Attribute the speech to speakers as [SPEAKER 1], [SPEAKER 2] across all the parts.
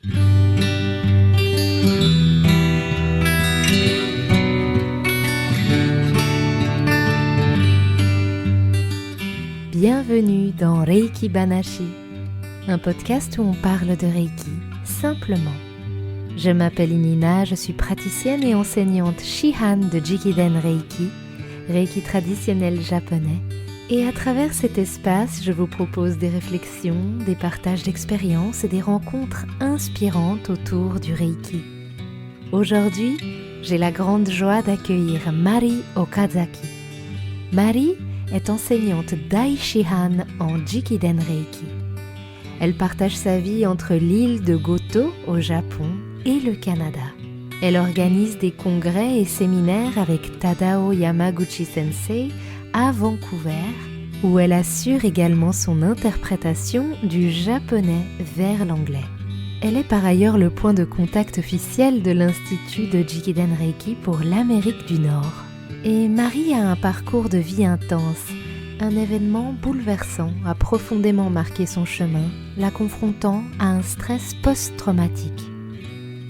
[SPEAKER 1] Bienvenue dans Reiki Banashi, un podcast où on parle de Reiki simplement. Je m'appelle Inina, je suis praticienne et enseignante Shihan de Jikiden Reiki, Reiki traditionnel japonais, et à travers cet espace, je vous propose des réflexions, des partages d'expériences et des rencontres inspirantes autour du Reiki. Aujourd'hui, j'ai la grande joie d'accueillir Mari Okazaki. Mari est enseignante Dai Shihan en Jikiden Reiki. Elle partage sa vie entre l'île de Goto au Japon et le Canada. Elle organise des congrès et séminaires avec Tadao Yamaguchi Sensei à Vancouver, où elle assure également son interprétation du japonais vers l'anglais. Elle est par ailleurs le point de contact officiel de l'Institut de Jikiden Reiki pour l'Amérique du Nord. Et Marie a un parcours de vie intense. Un événement bouleversant a profondément marqué son chemin, la confrontant à un stress post-traumatique.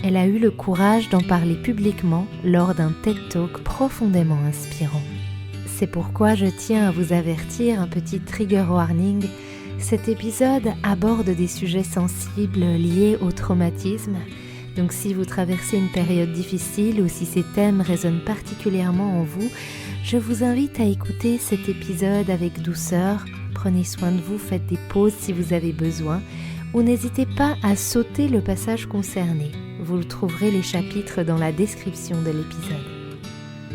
[SPEAKER 1] Elle a eu le courage d'en parler publiquement lors d'un TED Talk profondément inspirant. C'est pourquoi je tiens à vous avertir, un petit trigger warning, cet épisode aborde des sujets sensibles liés au traumatisme. Donc si vous traversez une période difficile ou si ces thèmes résonnent particulièrement en vous, je vous invite à écouter cet épisode avec douceur. Prenez soin de vous, faites des pauses si vous avez besoin, ou n'hésitez pas à sauter le passage concerné. Vous trouverez les chapitres dans la description de l'épisode.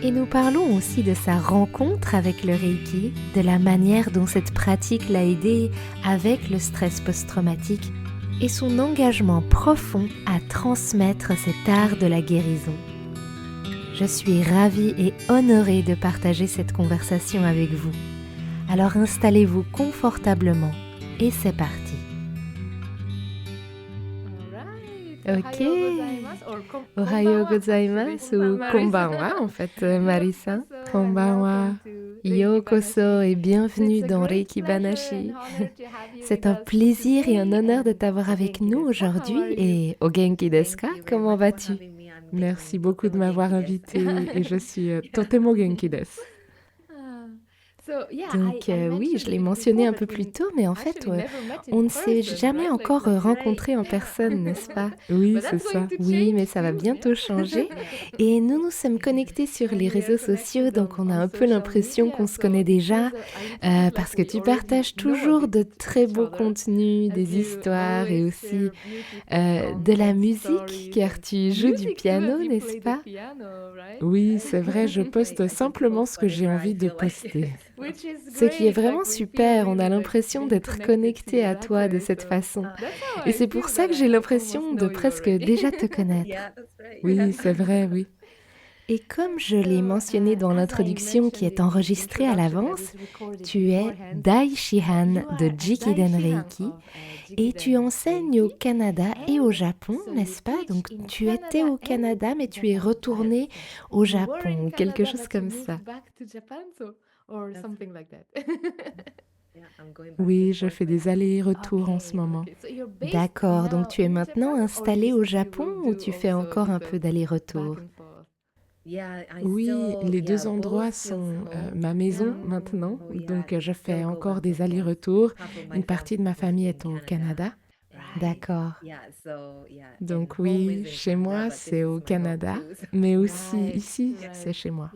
[SPEAKER 1] Et nous parlons aussi de sa rencontre avec le Reiki, de la manière dont cette pratique l'a aidé avec le stress post-traumatique et son engagement profond à transmettre cet art de la guérison. Je suis ravie et honorée de partager cette conversation avec vous. Alors installez-vous confortablement et c'est parti. Ok. Ohayo gozaimasu ou konbanwa en fait, Marisa. Konbanwa. Yokoso et bienvenue dans Reiki Banashi. C'est un plaisir et un honneur de t'avoir avec nous aujourd'hui. Et o genki desu ka? Comment vas-tu?
[SPEAKER 2] Merci beaucoup de m'avoir invitée et je suis totemo genki desu.
[SPEAKER 1] Donc oui, je l'ai mentionné un peu plus tôt, mais en fait, on ne s'est jamais encore rencontrés en personne, n'est-ce pas?
[SPEAKER 2] Oui, c'est ça.
[SPEAKER 1] Oui, mais ça va bientôt changer. Et nous nous sommes connectés sur les réseaux sociaux, donc on a un peu l'impression qu'on se connaît déjà, parce que tu partages toujours de très beaux contenus, des histoires et aussi de la musique, car tu joues du piano, n'est-ce pas?
[SPEAKER 2] Oui, c'est vrai, je poste simplement ce que j'ai envie de poster.
[SPEAKER 1] Ce qui est vraiment super, on a l'impression d'être connecté à toi de cette façon. Et c'est pour ça que j'ai l'impression de presque déjà te connaître.
[SPEAKER 2] Oui, c'est vrai, oui.
[SPEAKER 1] Et comme je l'ai mentionné dans l'introduction qui est enregistrée à l'avance, tu es Dai Shihan de Jikiden Reiki et tu enseignes au Canada et au Japon, n'est-ce pas? Donc tu étais au Canada mais tu es retourné au Japon, quelque chose comme ça.
[SPEAKER 2] Oui, je fais des allers-retours en ce moment.
[SPEAKER 1] D'accord, donc tu es maintenant installé au Japon ou tu fais encore un peu d'aller-retour?
[SPEAKER 2] Oui, les deux endroits sont ma maison maintenant, donc je fais encore des allers-retours. Une partie de ma famille est au Canada.
[SPEAKER 1] D'accord.
[SPEAKER 2] Donc oui, chez moi, c'est au Canada, mais aussi ici, c'est chez moi.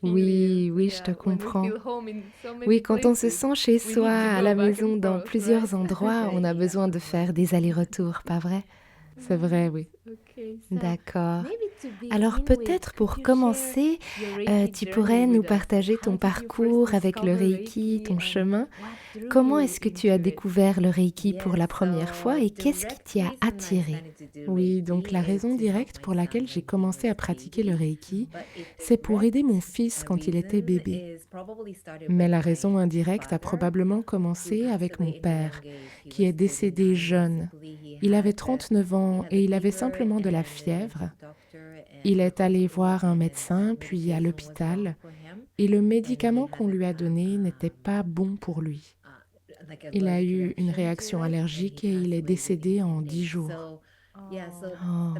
[SPEAKER 1] Oui, oui, je te comprends. Oui, quand on se sent chez soi, à la maison, dans plusieurs endroits, on a besoin de faire des allers-retours, pas vrai?
[SPEAKER 2] C'est vrai, oui.
[SPEAKER 1] D'accord. Alors peut-être pour commencer, tu pourrais nous partager ton parcours avec le Reiki, ton chemin. Comment est-ce que tu as découvert le Reiki pour la première fois et qu'est-ce qui t'y a attiré?
[SPEAKER 2] Oui, donc la raison directe pour laquelle j'ai commencé à pratiquer le Reiki, c'est pour aider mon fils quand il était bébé. Mais la raison indirecte a probablement commencé avec mon père, qui est décédé jeune. Il avait 39 ans et il avait simplement de la fièvre. Il est allé voir un médecin, puis à l'hôpital, et le médicament qu'on lui a donné n'était pas bon pour lui. Il a eu une réaction allergique et il est décédé en 10 jours. Oh.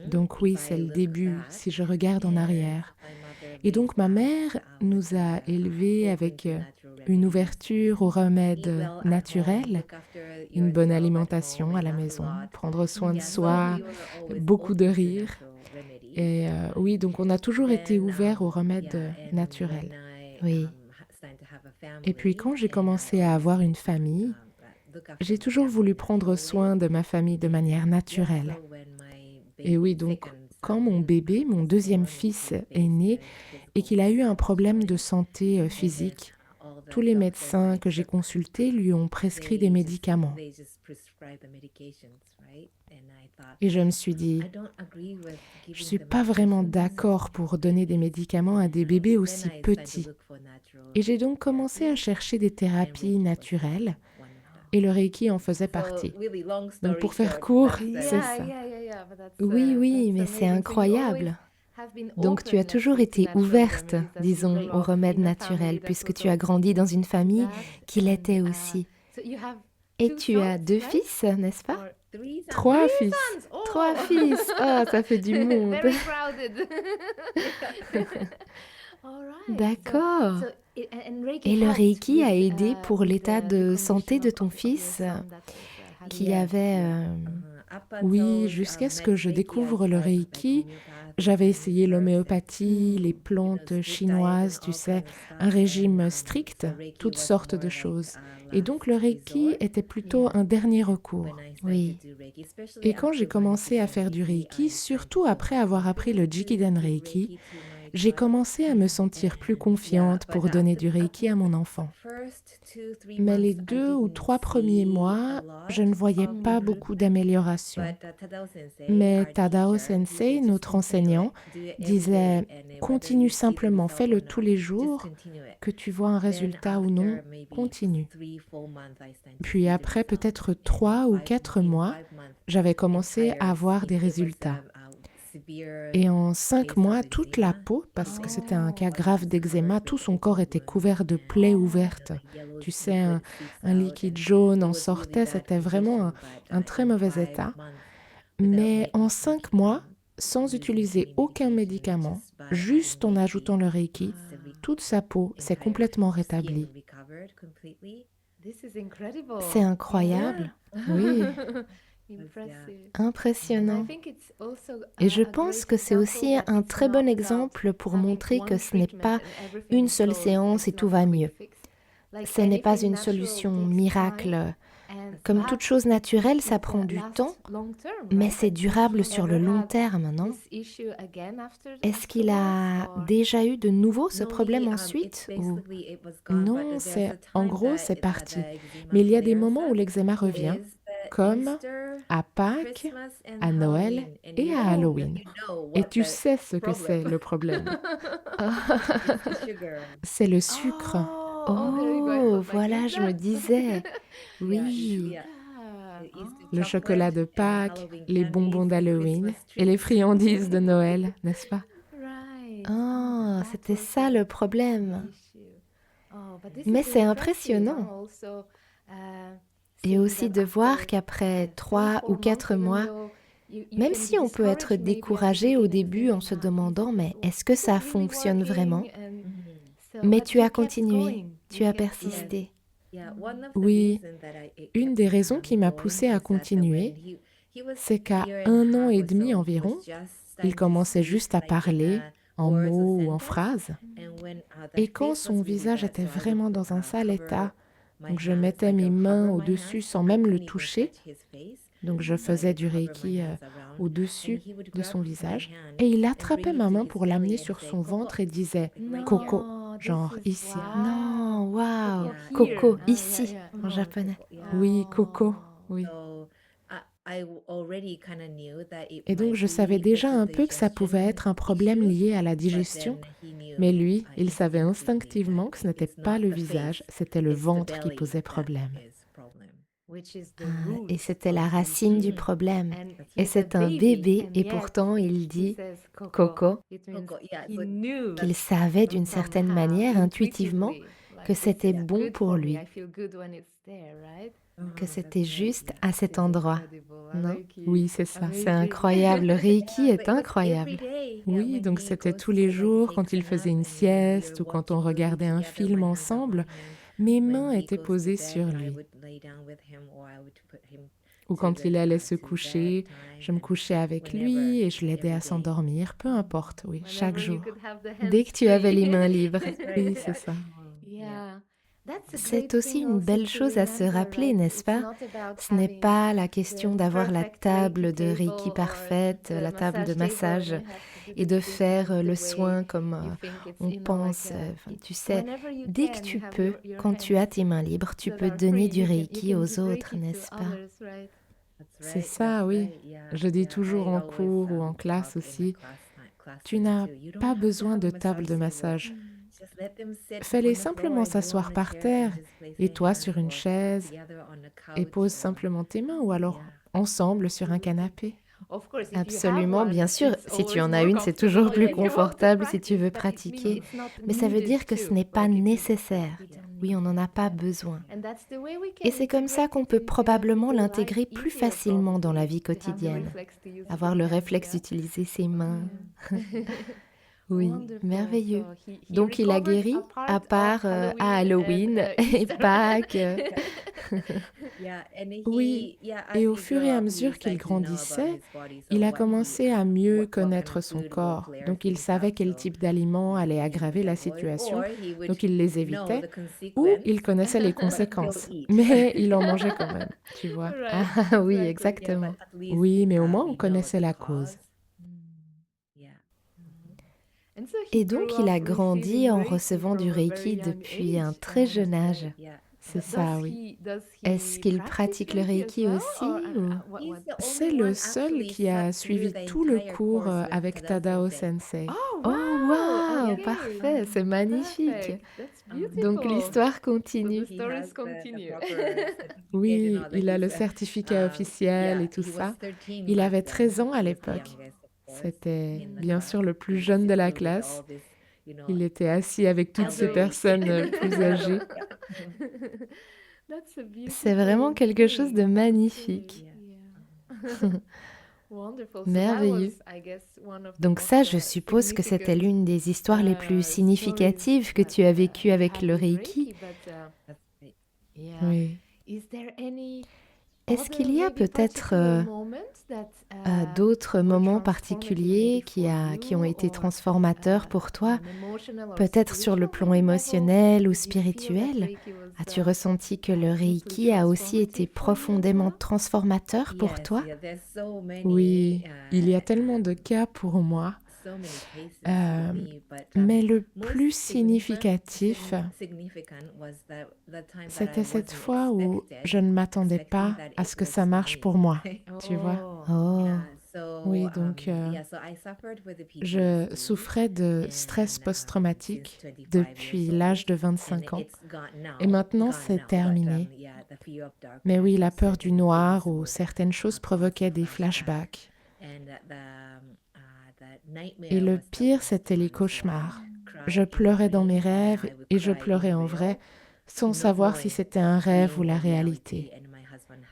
[SPEAKER 2] Donc oui, c'est le début, si je regarde en arrière. Et donc ma mère nous a élevés avec une ouverture aux remèdes naturels, une bonne alimentation à la maison, prendre soin de soi, beaucoup de rire. Et oui, donc on a toujours été ouverts aux remèdes naturels.
[SPEAKER 1] Oui,
[SPEAKER 2] Et puis quand j'ai commencé à avoir une famille, j'ai toujours voulu prendre soin de ma famille de manière naturelle. Et oui, donc quand mon bébé, mon deuxième fils, est né et qu'il a eu un problème de santé physique, tous les médecins que j'ai consultés lui ont prescrit des médicaments. Et je me suis dit, je ne suis pas vraiment d'accord pour donner des médicaments à des bébés aussi petits. Et j'ai donc commencé à chercher des thérapies naturelles et le Reiki en faisait partie. Donc pour faire court, c'est ça.
[SPEAKER 1] oui, oui, mais c'est incroyable. Donc tu as toujours été ouverte, disons, aux remèdes naturels, puisque tu as grandi dans une famille qui l'était aussi. Et tu as 2 fils, n'est-ce pas?
[SPEAKER 2] 3 fils.
[SPEAKER 1] 3 fils. Oh, ça fait du monde. D'accord. Et le Reiki a aidé pour l'état de santé de ton fils qui avait...
[SPEAKER 2] Oui, jusqu'à ce que je découvre le Reiki, j'avais essayé l'homéopathie, les plantes chinoises, tu sais, un régime strict, toutes sortes de choses. Et donc le Reiki était plutôt un dernier recours.
[SPEAKER 1] Oui,
[SPEAKER 2] Et quand j'ai commencé à faire du Reiki, surtout après avoir appris le Jikiden Reiki, j'ai commencé à me sentir plus confiante pour donner du Reiki à mon enfant. Mais les 2 ou 3 premiers mois, je ne voyais pas beaucoup d'amélioration. Mais Tadao Sensei, notre enseignant, disait continue simplement, fais-le tous les jours, que tu vois un résultat ou non, continue. Puis après peut-être 3 ou 4 mois, j'avais commencé à avoir des résultats. Et en 5 mois, toute la peau, parce que c'était un cas grave d'eczéma, tout son corps était couvert de plaies ouvertes. Tu sais, un liquide jaune en sortait, c'était vraiment un très mauvais état. Mais en 5 mois, sans utiliser aucun médicament, juste en ajoutant le Reiki, toute sa peau s'est complètement rétablie.
[SPEAKER 1] c'est incroyable.
[SPEAKER 2] Oui,
[SPEAKER 1] Impressionnant. Et je pense que c'est aussi un très bon exemple pour montrer que ce n'est pas une seule séance et tout va mieux. Ce n'est pas une solution miracle. Comme toute chose naturelle, ça prend du temps, mais c'est durable sur le long terme, non? Est-ce qu'il a déjà eu de nouveau ce problème ensuite ou...
[SPEAKER 2] non, en gros, c'est parti. Mais il y a des moments où l'eczéma revient, comme à Pâques, à Noël et à Halloween. Et tu sais ce que c'est le problème. C'est le sucre.
[SPEAKER 1] Oh, voilà, je me disais. Oui.
[SPEAKER 2] Le chocolat de Pâques, les bonbons d'Halloween et les friandises de Noël, n'est-ce pas?
[SPEAKER 1] Oh, c'était ça le problème. Mais c'est impressionnant. Et aussi de voir qu'après 3 ou 4 mois, même si on peut être découragé au début en se demandant mais est-ce que ça fonctionne vraiment? Mais tu as continué, tu as persisté.
[SPEAKER 2] Oui, une des raisons qui m'a poussée à continuer, c'est qu'à 1 an et demi environ, il commençait juste à parler en mots ou en phrases. Et quand son visage était vraiment dans un sale état, donc je mettais mes mains au-dessus sans même le toucher, donc je faisais du Reiki au-dessus de son visage, et il attrapait ma main pour l'amener sur son ventre et disait « Coco », genre ici.
[SPEAKER 1] Non, waouh, Coco, ici, en japonais.
[SPEAKER 2] Oui, Coco, oui. Et donc je savais déjà un peu que ça pouvait être un problème lié à la digestion, mais lui, il savait instinctivement que ce n'était pas le visage, c'était le ventre qui posait problème.
[SPEAKER 1] Et c'était la racine du problème. Et c'est un bébé, et pourtant il dit Coco, qu'il savait d'une certaine manière, intuitivement, que c'était bon pour lui. que c'était juste à cet endroit, non?
[SPEAKER 2] Oui, c'est ça.
[SPEAKER 1] C'est incroyable, le Reiki est incroyable.
[SPEAKER 2] Oui, donc c'était tous les jours quand il faisait une sieste ou quand on regardait un film ensemble, mes mains étaient posées sur lui. Ou quand il allait se coucher, je me couchais avec lui et je l'aidais à s'endormir, peu importe, oui, chaque jour.
[SPEAKER 1] Dès que tu avais les mains libres.
[SPEAKER 2] Oui, c'est ça.
[SPEAKER 1] C'est aussi une belle chose à se rappeler, n'est-ce pas? Ce n'est pas la question d'avoir la table de Reiki parfaite, la table de massage, et de faire le soin comme on pense. Enfin, tu sais, dès que tu peux, quand tu as tes mains libres, tu peux donner du Reiki aux autres, n'est-ce pas?
[SPEAKER 2] C'est ça, oui. Je dis toujours en cours ou en classe aussi, tu n'as pas besoin de table de massage. Fais-les simplement s'asseoir par terre et toi sur une chaise et pose simplement tes mains ou alors ensemble sur un canapé.
[SPEAKER 1] Absolument, bien sûr. Si tu en as une, c'est toujours plus confortable si tu veux pratiquer. Mais ça veut dire que ce n'est pas nécessaire. Oui, on n'en a pas besoin. Et c'est comme ça qu'on peut probablement l'intégrer plus facilement dans la vie quotidienne. Avoir le réflexe d'utiliser ses mains. Oui, merveilleux. Donc il a guéri, à part à Halloween et Pâques.
[SPEAKER 2] Oui, et au fur et à mesure qu'il grandissait, il a commencé à mieux connaître son corps. Donc il savait quel type d'aliments allait aggraver la situation, donc il les évitait, ou il connaissait les conséquences, mais il en mangeait quand même, tu vois.
[SPEAKER 1] Ah oui, exactement.
[SPEAKER 2] Oui, mais au moins on connaissait la cause.
[SPEAKER 1] Et donc il a grandi en recevant du Reiki depuis un très jeune âge.
[SPEAKER 2] C'est ça, oui.
[SPEAKER 1] Est-ce qu'il pratique le Reiki aussi ou...
[SPEAKER 2] C'est le seul qui a suivi tout le cours avec Tadao Sensei.
[SPEAKER 1] Oh wow, parfait, c'est magnifique. Donc l'histoire continue.
[SPEAKER 2] Oui, il a le certificat officiel et tout ça. Il avait 13 ans à l'époque. C'était bien sûr le plus jeune de la classe. Il était assis avec toutes ces personnes plus âgées.
[SPEAKER 1] C'est vraiment quelque chose de magnifique. Merveilleux. Donc ça, je suppose que c'était l'une des histoires les plus significatives que tu as vécues avec le Reiki.
[SPEAKER 2] Oui.
[SPEAKER 1] Est-ce qu'il y a peut-être d'autres moments particuliers qui ont été transformateurs pour toi, peut-être sur le plan émotionnel ou spirituel? As-tu ressenti que le Reiki a aussi été profondément transformateur pour toi?
[SPEAKER 2] Oui, il y a tellement de cas pour moi. Mais le plus significatif, c'était cette fois où je ne m'attendais pas à ce que ça marche pour moi, tu vois.
[SPEAKER 1] Oh,
[SPEAKER 2] Oui, donc je souffrais de stress post-traumatique depuis l'âge de 25 ans. Et maintenant, c'est terminé. Mais oui, la peur du noir ou certaines choses provoquaient des flashbacks. Et le pire, c'était les cauchemars. Je pleurais dans mes rêves et je pleurais en vrai, sans savoir si c'était un rêve ou la réalité.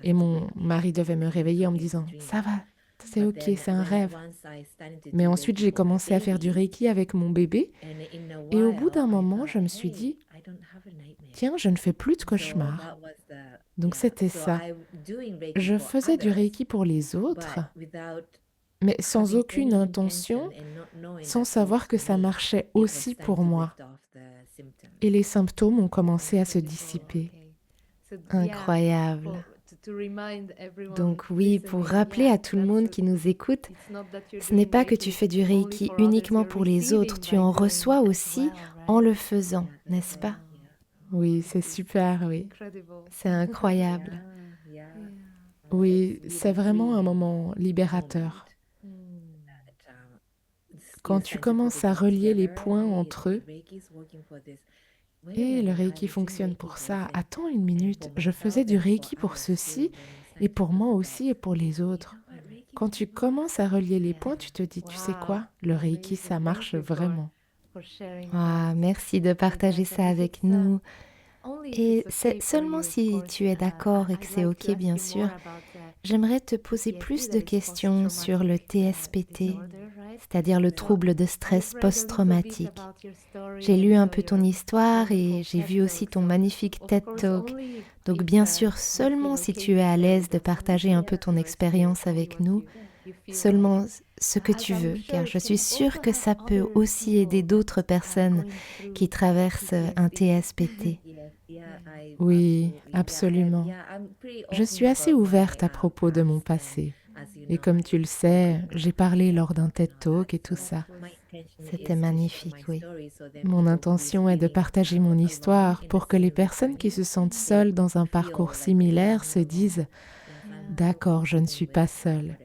[SPEAKER 2] Et mon mari devait me réveiller en me disant « Ça va, c'est ok, c'est un rêve ». Mais ensuite, j'ai commencé à faire du Reiki avec mon bébé. Et au bout d'un moment, je me suis dit « Tiens, je ne fais plus de cauchemars ». Donc c'était ça. Je faisais du Reiki pour les autres, mais sans aucune intention, sans savoir que ça marchait aussi pour moi. Et les symptômes ont commencé à se dissiper.
[SPEAKER 1] incroyable. Donc oui, pour rappeler à tout le monde qui nous écoute, ce n'est pas que tu fais du Reiki uniquement pour les autres, tu en reçois aussi en le faisant, n'est-ce pas?
[SPEAKER 2] Oui, c'est super, oui.
[SPEAKER 1] C'est incroyable.
[SPEAKER 2] Oui, c'est vraiment un moment libérateur. Quand tu commences à relier les points entre eux, et le Reiki fonctionne pour ça. Attends une minute, je faisais du Reiki pour ceci, et pour moi aussi, et pour les autres. Quand tu commences à relier les points, tu te dis, tu sais quoi, le Reiki, ça marche vraiment.
[SPEAKER 1] Ah, merci de partager ça avec nous. Et c'est seulement si tu es d'accord et que c'est OK, bien sûr, j'aimerais te poser plus de questions sur le TSPT, c'est-à-dire le trouble de stress post-traumatique. J'ai lu un peu ton histoire et j'ai vu aussi ton magnifique TED Talk. Donc bien sûr, seulement si tu es à l'aise de partager un peu ton expérience avec nous, seulement ce que tu veux, car je suis sûre que ça peut aussi aider d'autres personnes qui traversent un TSPT.
[SPEAKER 2] Oui, absolument. Je suis assez ouverte à propos de mon passé. Et comme tu le sais, j'ai parlé lors d'un TED Talk et tout ça.
[SPEAKER 1] C'était magnifique, oui.
[SPEAKER 2] Mon intention est de partager mon histoire pour que les personnes qui se sentent seules dans un parcours similaire se disent « D'accord, je ne suis pas seule ».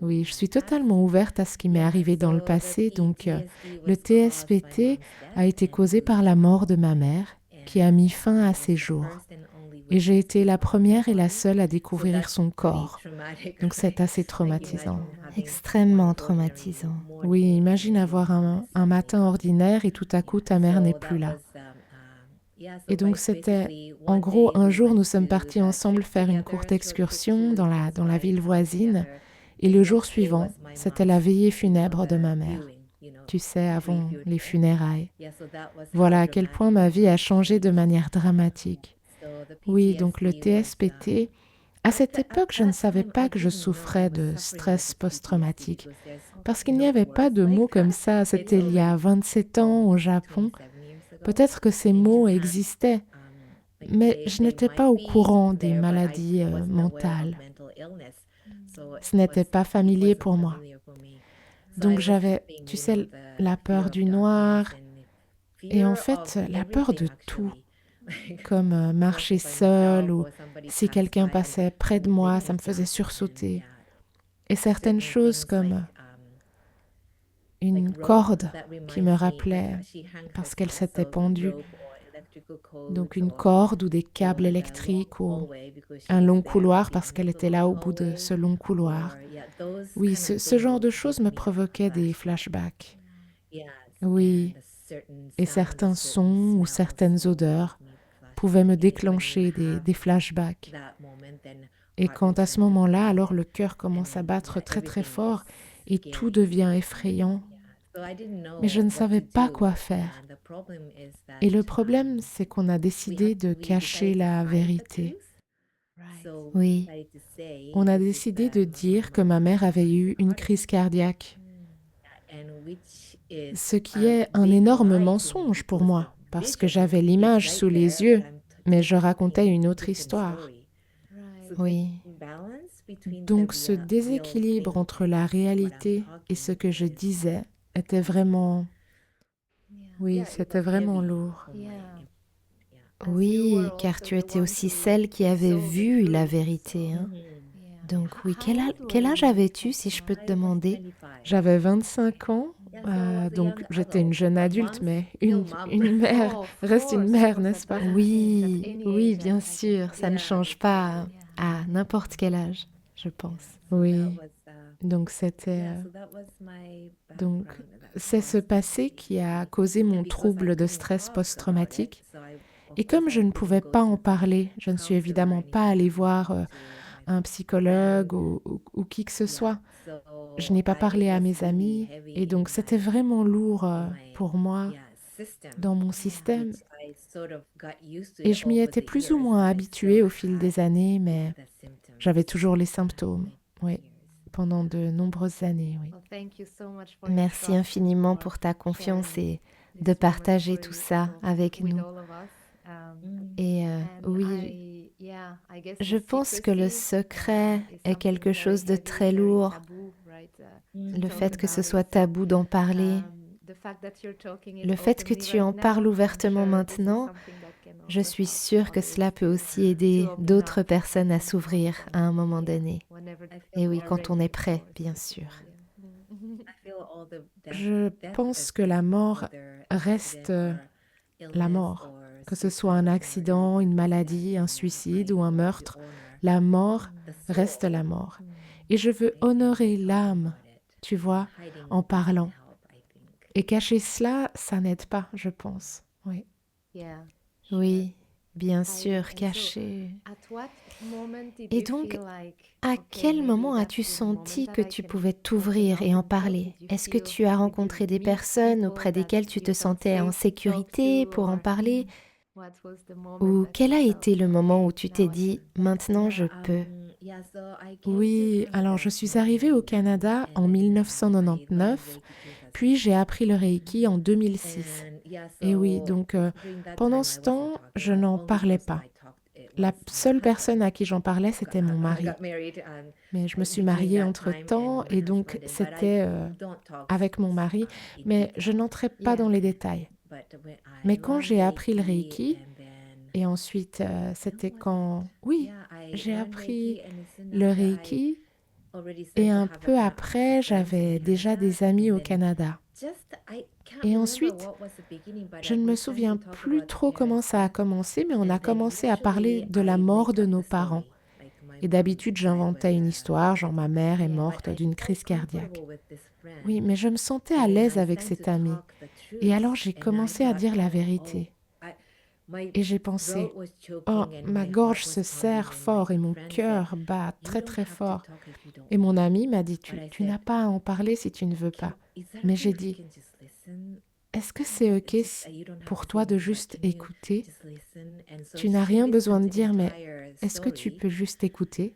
[SPEAKER 2] Oui, je suis totalement ouverte à ce qui m'est arrivé dans le passé, donc le TSPT a été causé par la mort de ma mère qui a mis fin à ses jours. Et j'ai été la première et la seule à découvrir son corps. Donc c'est assez traumatisant.
[SPEAKER 1] Extrêmement traumatisant.
[SPEAKER 2] Oui, imagine avoir un matin ordinaire et tout à coup ta mère n'est plus là. Et donc c'était, en gros, un jour nous sommes partis ensemble faire une courte excursion dans la ville voisine. Et le jour suivant, c'était la veillée funèbre de ma mère. Tu sais, avant les funérailles. Voilà à quel point ma vie a changé de manière dramatique. Oui, donc le TSPT, à cette époque, je ne savais pas que je souffrais de stress post-traumatique, parce qu'il n'y avait pas de mots comme ça, c'était il y a 27 ans au Japon. Peut-être que ces mots existaient, mais je n'étais pas au courant des maladies mentales. Ce n'était pas familier pour moi. Donc j'avais, tu sais, la peur du noir et en fait la peur de tout, comme marcher seul ou si quelqu'un passait près de moi, ça me faisait sursauter. Et certaines choses comme une corde qui me rappelait parce qu'elle s'était pendue. Donc une corde ou des câbles électriques ou un long couloir parce qu'elle était là au bout de ce long couloir. Oui, ce genre de choses me provoquait des flashbacks. Oui, et certains sons ou certaines odeurs pouvaient me déclencher des flashbacks. Et quand à ce moment-là, alors le cœur commence à battre très très fort et tout devient effrayant. Mais je ne savais pas quoi faire. Et le problème, c'est qu'on a décidé de cacher la vérité.
[SPEAKER 1] Oui,
[SPEAKER 2] On a décidé de dire que ma mère avait eu une crise cardiaque, ce qui est un énorme mensonge pour moi, parce que j'avais l'image sous les yeux, mais je racontais une autre histoire.
[SPEAKER 1] oui,
[SPEAKER 2] Donc ce déséquilibre entre la réalité et ce que je disais était vraiment... Oui, c'était vraiment lourd.
[SPEAKER 1] oui, car tu étais aussi celle qui avait vu la vérité, hein. Donc oui, quel âge avais-tu, si je peux te demander?
[SPEAKER 2] J'avais 25 ans, donc j'étais une jeune adulte, mais une mère reste une mère, n'est-ce pas?
[SPEAKER 1] Oui, oui, bien sûr, ça ne change pas à n'importe quel âge, je pense.
[SPEAKER 2] Oui, donc donc c'est ce passé qui a causé mon trouble de stress post-traumatique. Et comme je ne pouvais pas en parler, je ne suis évidemment pas allée voir un psychologue ou qui que ce soit. Je n'ai pas parlé à mes amis et donc c'était vraiment lourd pour moi dans mon système. Et je m'y étais plus ou moins habituée au fil des années, mais j'avais toujours les symptômes, oui, pendant de nombreuses années, oui.
[SPEAKER 1] Merci infiniment pour ta confiance et de partager tout ça avec nous. Et oui, je pense que le secret est quelque chose de très lourd. Le fait que ce soit tabou d'en parler, le fait que tu en parles ouvertement maintenant, je suis sûre que cela peut aussi aider d'autres personnes à s'ouvrir à un moment donné. Et oui, quand on est prêt, bien sûr.
[SPEAKER 2] Je pense que la mort reste la mort. Que ce soit un accident, une maladie, un suicide ou un meurtre, la mort reste la mort. Et je veux honorer l'âme, tu vois, en parlant. Et cacher cela, ça n'aide pas, je pense. Oui.
[SPEAKER 1] Oui, bien sûr, caché. Et donc, à quel moment as-tu senti que tu pouvais t'ouvrir et en parler? Est-ce que tu as rencontré des personnes auprès desquelles tu te sentais en sécurité pour en parler? Ou quel a été le moment où tu t'es dit, maintenant je peux?
[SPEAKER 2] Oui, alors je suis arrivée au Canada en 1999, puis j'ai appris le Reiki en 2006. Et oui, donc pendant ce temps, je n'en parlais pas. La seule personne à qui j'en parlais, c'était mon mari. Mais je me suis mariée entre-temps et donc c'était avec mon mari, mais je n'entrais pas dans les détails. Mais quand j'ai appris le Reiki, et ensuite c'était quand, oui, j'ai appris le Reiki et un peu après, j'avais déjà des amis au Canada. Et ensuite, je ne me souviens plus trop comment ça a commencé, mais on a commencé à parler de la mort de nos parents. Et d'habitude, j'inventais une histoire, genre ma mère est morte d'une crise cardiaque. Oui, mais je me sentais à l'aise avec cet ami. Et alors j'ai commencé à dire la vérité. Et j'ai pensé, oh, ma gorge se serre fort et mon cœur bat très très fort. Et mon ami m'a dit, tu n'as pas à en parler si tu ne veux pas. Mais j'ai dit, est-ce que c'est OK pour toi de juste écouter? Tu n'as rien besoin de dire, mais est-ce que tu peux juste écouter?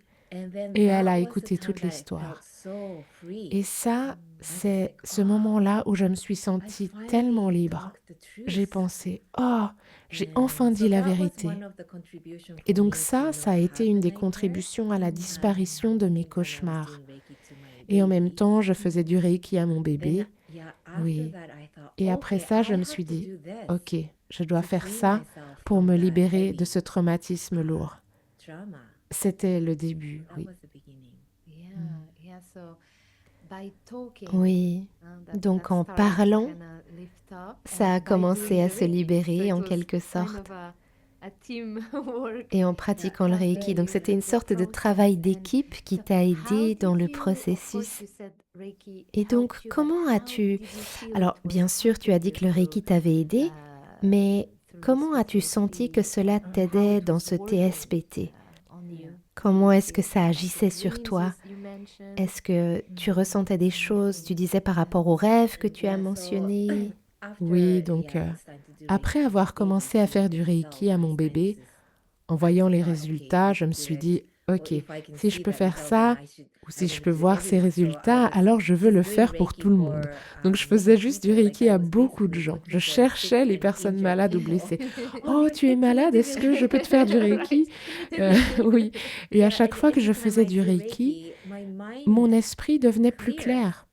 [SPEAKER 2] Et elle a écouté toute l'histoire. Et ça, c'est ce moment-là où je me suis sentie tellement libre. J'ai pensé, oh, j'ai enfin dit la vérité. Et donc ça a été une des contributions à la disparition de mes cauchemars. Et en même temps, je faisais du Reiki à mon bébé. Oui. Et après ça, je me suis dit, OK, je dois faire ça pour me libérer de ce traumatisme lourd. C'était le début, oui.
[SPEAKER 1] Oui, donc en parlant, ça a commencé à se libérer en quelque sorte. Et en pratiquant le Reiki, donc c'était une sorte de travail d'équipe qui t'a aidé dans le processus. Et donc, comment as-tu... Alors, bien sûr, tu as dit que le Reiki t'avait aidé, mais comment as-tu senti que cela t'aidait dans ce TSPT? Comment est-ce que ça agissait sur toi? Est-ce que tu ressentais des choses, tu disais par rapport aux rêves que tu as mentionnés?
[SPEAKER 2] Oui, donc après avoir commencé à faire du Reiki à mon bébé, en voyant les résultats, je me suis dit, OK, si je peux faire ça, ou si je peux voir ces résultats, alors je veux le faire pour tout le monde. Donc je faisais juste du Reiki à beaucoup de gens. Je cherchais les personnes malades ou blessées. Oh, tu es malade, est-ce que je peux te faire du Reiki? Oui. Et à chaque fois que je faisais du Reiki, mon esprit devenait plus clair.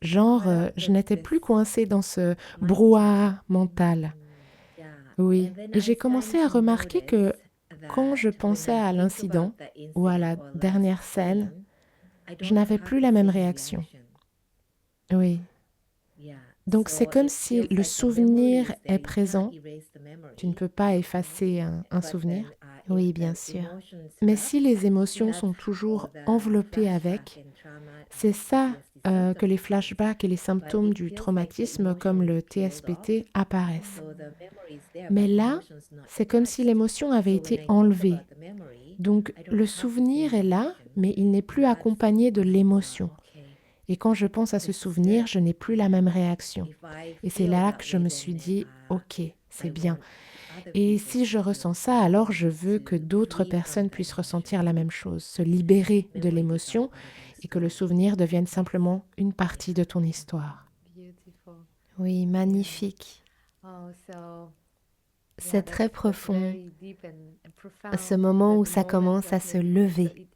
[SPEAKER 2] Genre, je n'étais plus coincée dans ce brouhaha mental. Oui. Et j'ai commencé à remarquer que quand je pensais à l'incident ou à la dernière scène, je n'avais plus la même réaction. Oui. Donc c'est comme si le souvenir est présent. Tu ne peux pas effacer un souvenir.
[SPEAKER 1] Oui, bien sûr.
[SPEAKER 2] Mais si les émotions sont toujours enveloppées avec, c'est ça que les flashbacks et les symptômes du traumatisme comme le TSPT apparaissent. Mais là, c'est comme si l'émotion avait été enlevée. Donc le souvenir est là, mais il n'est plus accompagné de l'émotion. Et quand je pense à ce souvenir, je n'ai plus la même réaction. Et c'est là que je me suis dit, OK, c'est bien. Et si je ressens ça, alors je veux que d'autres personnes puissent ressentir la même chose, se libérer de l'émotion et que le souvenir devienne simplement une partie de ton histoire.
[SPEAKER 1] Oui, magnifique. C'est très profond, ce moment où ça commence à se lever.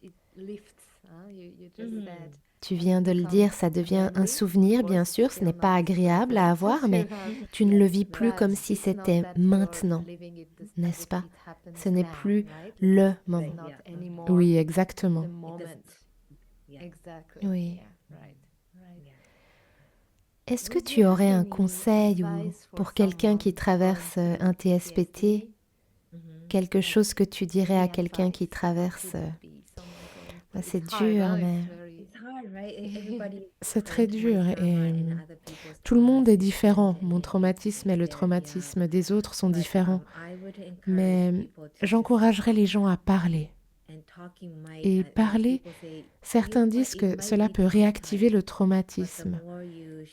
[SPEAKER 1] Tu viens de le dire, ça devient un souvenir, bien sûr, ce n'est pas agréable à avoir, mais tu ne le vis plus comme si c'était maintenant, n'est-ce pas? Ce n'est plus le moment.
[SPEAKER 2] Oui, exactement.
[SPEAKER 1] Oui. Est-ce que tu aurais un conseil ou pour quelqu'un qui traverse un TSPT, quelque chose que tu dirais à quelqu'un qui traverse... C'est dur, mais...
[SPEAKER 2] C'est très dur et tout le monde est différent. Mon traumatisme et le traumatisme des autres sont différents. Mais j'encouragerais les gens à parler. Et parler, certains disent que cela peut réactiver le traumatisme.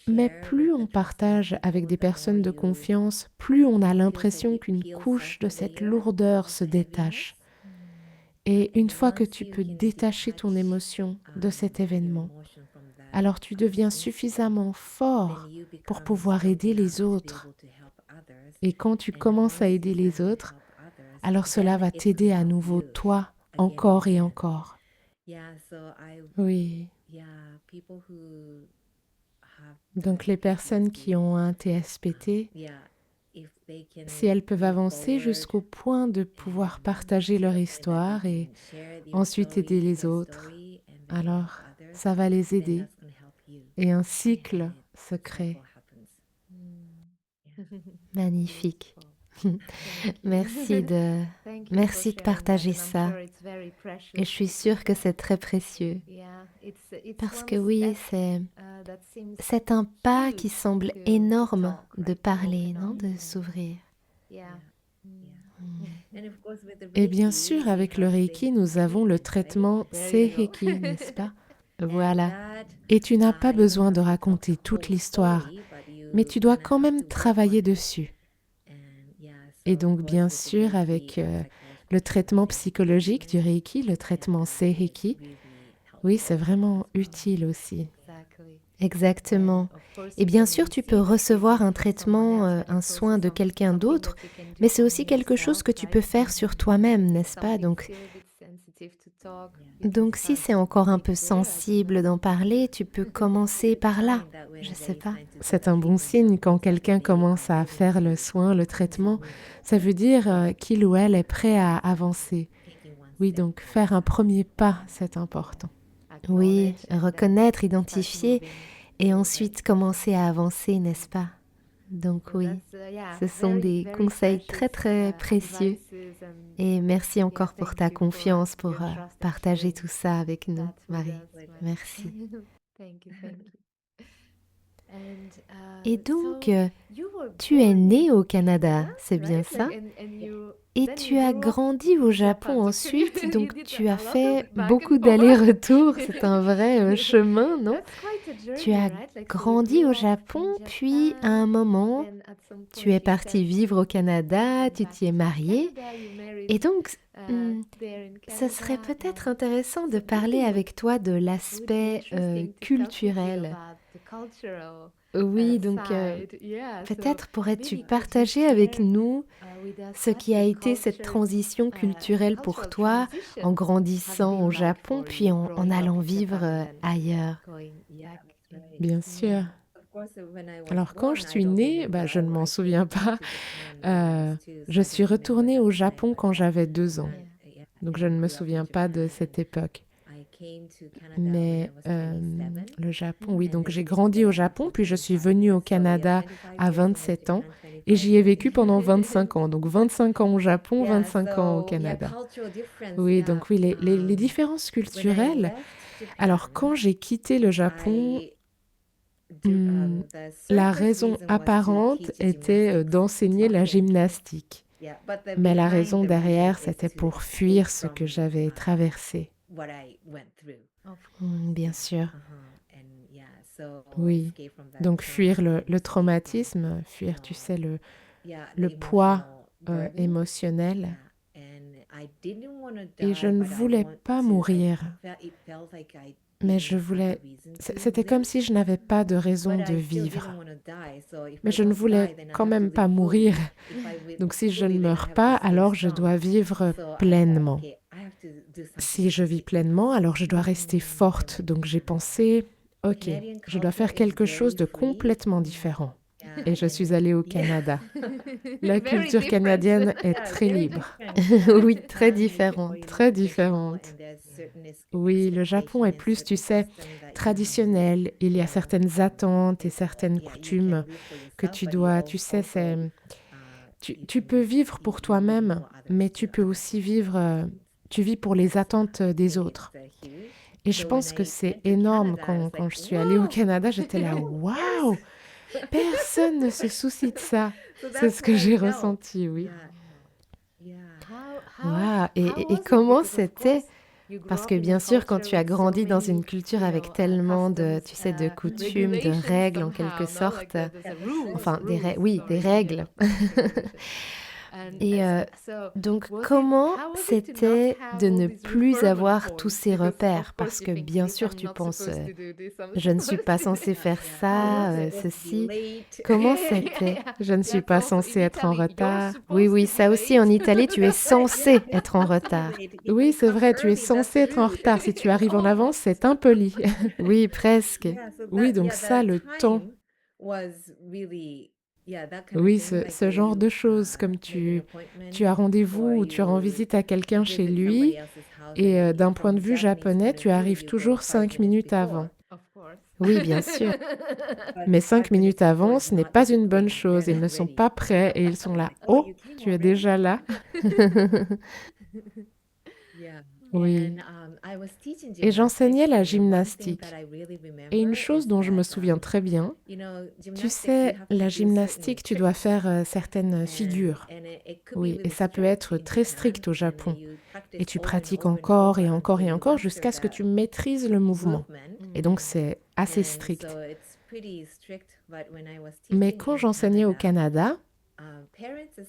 [SPEAKER 2] Mais plus on partage avec des personnes de confiance, plus on a l'impression qu'une couche de cette lourdeur se détache. Et une fois que tu peux détacher ton émotion de cet événement, alors tu deviens suffisamment fort pour pouvoir aider les autres. Et quand tu commences à aider les autres, alors cela va t'aider à nouveau, toi, encore et encore. Oui. Donc les personnes qui ont un TSPT, si elles peuvent avancer jusqu'au point de pouvoir partager leur histoire et ensuite aider les autres, alors ça va les aider et un cycle se crée.
[SPEAKER 1] Magnifique. Merci de partager ça. Et je suis sûre que c'est très précieux. Parce que oui, c'est un pas qui semble énorme de parler, non? De s'ouvrir.
[SPEAKER 2] Et bien sûr, avec le Reiki, nous avons le traitement Seiheki, n'est-ce pas?
[SPEAKER 1] Voilà.
[SPEAKER 2] Et tu n'as pas besoin de raconter toute l'histoire, mais tu dois quand même travailler dessus. Et donc, bien sûr, avec le traitement psychologique du Reiki, le traitement Seiheki, oui, c'est vraiment utile aussi.
[SPEAKER 1] Exactement. Et bien sûr, tu peux recevoir un traitement, un soin de quelqu'un d'autre, mais c'est aussi quelque chose que tu peux faire sur toi-même, n'est-ce pas? Donc si c'est encore un peu sensible d'en parler, tu peux commencer par là. Je ne sais pas.
[SPEAKER 2] C'est un bon signe quand quelqu'un commence à faire le soin, le traitement. Ça veut dire qu'il ou elle est prêt à avancer. Oui, donc faire un premier pas, c'est important.
[SPEAKER 1] Oui, reconnaître, identifier et ensuite commencer à avancer, n'est-ce pas? Donc oui, ce sont des conseils très très précieux et merci encore pour ta confiance, pour partager tout ça avec nous, Marie. Merci. Et donc, tu es née au Canada, c'est bien ça? Et tu as grandi au Japon ensuite, donc tu as fait beaucoup d'allers-retours, c'est un vrai chemin, non? Tu as grandi au Japon, puis à un moment, tu es partie vivre au Canada, tu t'y es mariée. Et donc, ce serait peut-être intéressant de parler avec toi de l'aspect culturel. Oui, donc peut-être pourrais-tu partager avec nous ce qui a été cette transition culturelle pour toi en grandissant au Japon, puis en allant vivre ailleurs.
[SPEAKER 2] Bien sûr. Alors quand je suis née, je ne m'en souviens pas. Je suis retournée au Japon quand j'avais 2 ans. Donc je ne me souviens pas de cette époque. Mais le Japon, oui, donc j'ai grandi au Japon, puis je suis venue au Canada à 27 ans et j'y ai vécu pendant 25 ans. Donc 25 ans au Japon, 25 ans au Canada. Oui, donc oui, les différences culturelles. Alors quand j'ai quitté le Japon, la raison apparente était d'enseigner la gymnastique. Mais la raison derrière, c'était pour fuir ce que j'avais traversé.
[SPEAKER 1] Bien sûr.
[SPEAKER 2] Oui, donc fuir le traumatisme, fuir, tu sais, le poids émotionnel. Et je ne voulais pas mourir, mais je voulais... C'était comme si je n'avais pas de raison de vivre. Mais je ne voulais quand même pas mourir. Donc si je ne meurs pas, alors je dois vivre pleinement. Si je vis pleinement, alors je dois rester forte. Donc j'ai pensé, ok, je dois faire quelque chose de complètement différent. Et je suis allée au Canada. La culture canadienne est très libre.
[SPEAKER 1] Oui, très différente.
[SPEAKER 2] Très différente. Oui, le Japon est plus, tu sais, traditionnel. Il y a certaines attentes et certaines coutumes que tu dois, tu sais, tu peux vivre pour toi-même, mais tu peux aussi vivre, tu vis pour les attentes des autres. Et je pense que c'est énorme. Quand je suis allée au Canada, j'étais là, waouh, personne ne se soucie de ça. C'est ce que j'ai ressenti, oui.
[SPEAKER 1] Waouh! Et comment c'était? Parce que bien sûr, quand tu as grandi dans une culture avec tellement de, tu sais, de coutumes, de règles en quelque sorte, enfin, oui, des règles. Et donc, comment c'était de ne plus avoir tous ces repères? Parce que bien sûr, tu penses, je ne suis pas censée faire ça, ceci. Comment c'était? Je ne suis pas censée être en retard. Oui, oui, ça aussi en Italie, tu es censé être en retard.
[SPEAKER 2] Oui, c'est vrai, tu es censé être en retard. Si tu arrives en avance, c'est impoli.
[SPEAKER 1] Oui, presque.
[SPEAKER 2] Oui, donc ça, le temps. Oui, ce genre de choses, comme tu as rendez-vous ou tu rends visite à quelqu'un chez lui, et d'un point de vue japonais, tu arrives toujours 5 minutes avant.
[SPEAKER 1] Oui, bien sûr.
[SPEAKER 2] Mais 5 minutes avant, ce n'est pas une bonne chose. Ils ne sont pas prêts et ils sont là. Oh, tu es déjà là? Oui. Et j'enseignais la gymnastique. Et une chose dont je me souviens très bien, tu sais, la gymnastique, tu dois faire certaines figures. Oui, et ça peut être très strict au Japon. Et tu pratiques encore et encore et encore jusqu'à ce que tu maîtrises le mouvement. Et donc, c'est assez strict. Mais quand j'enseignais au Canada,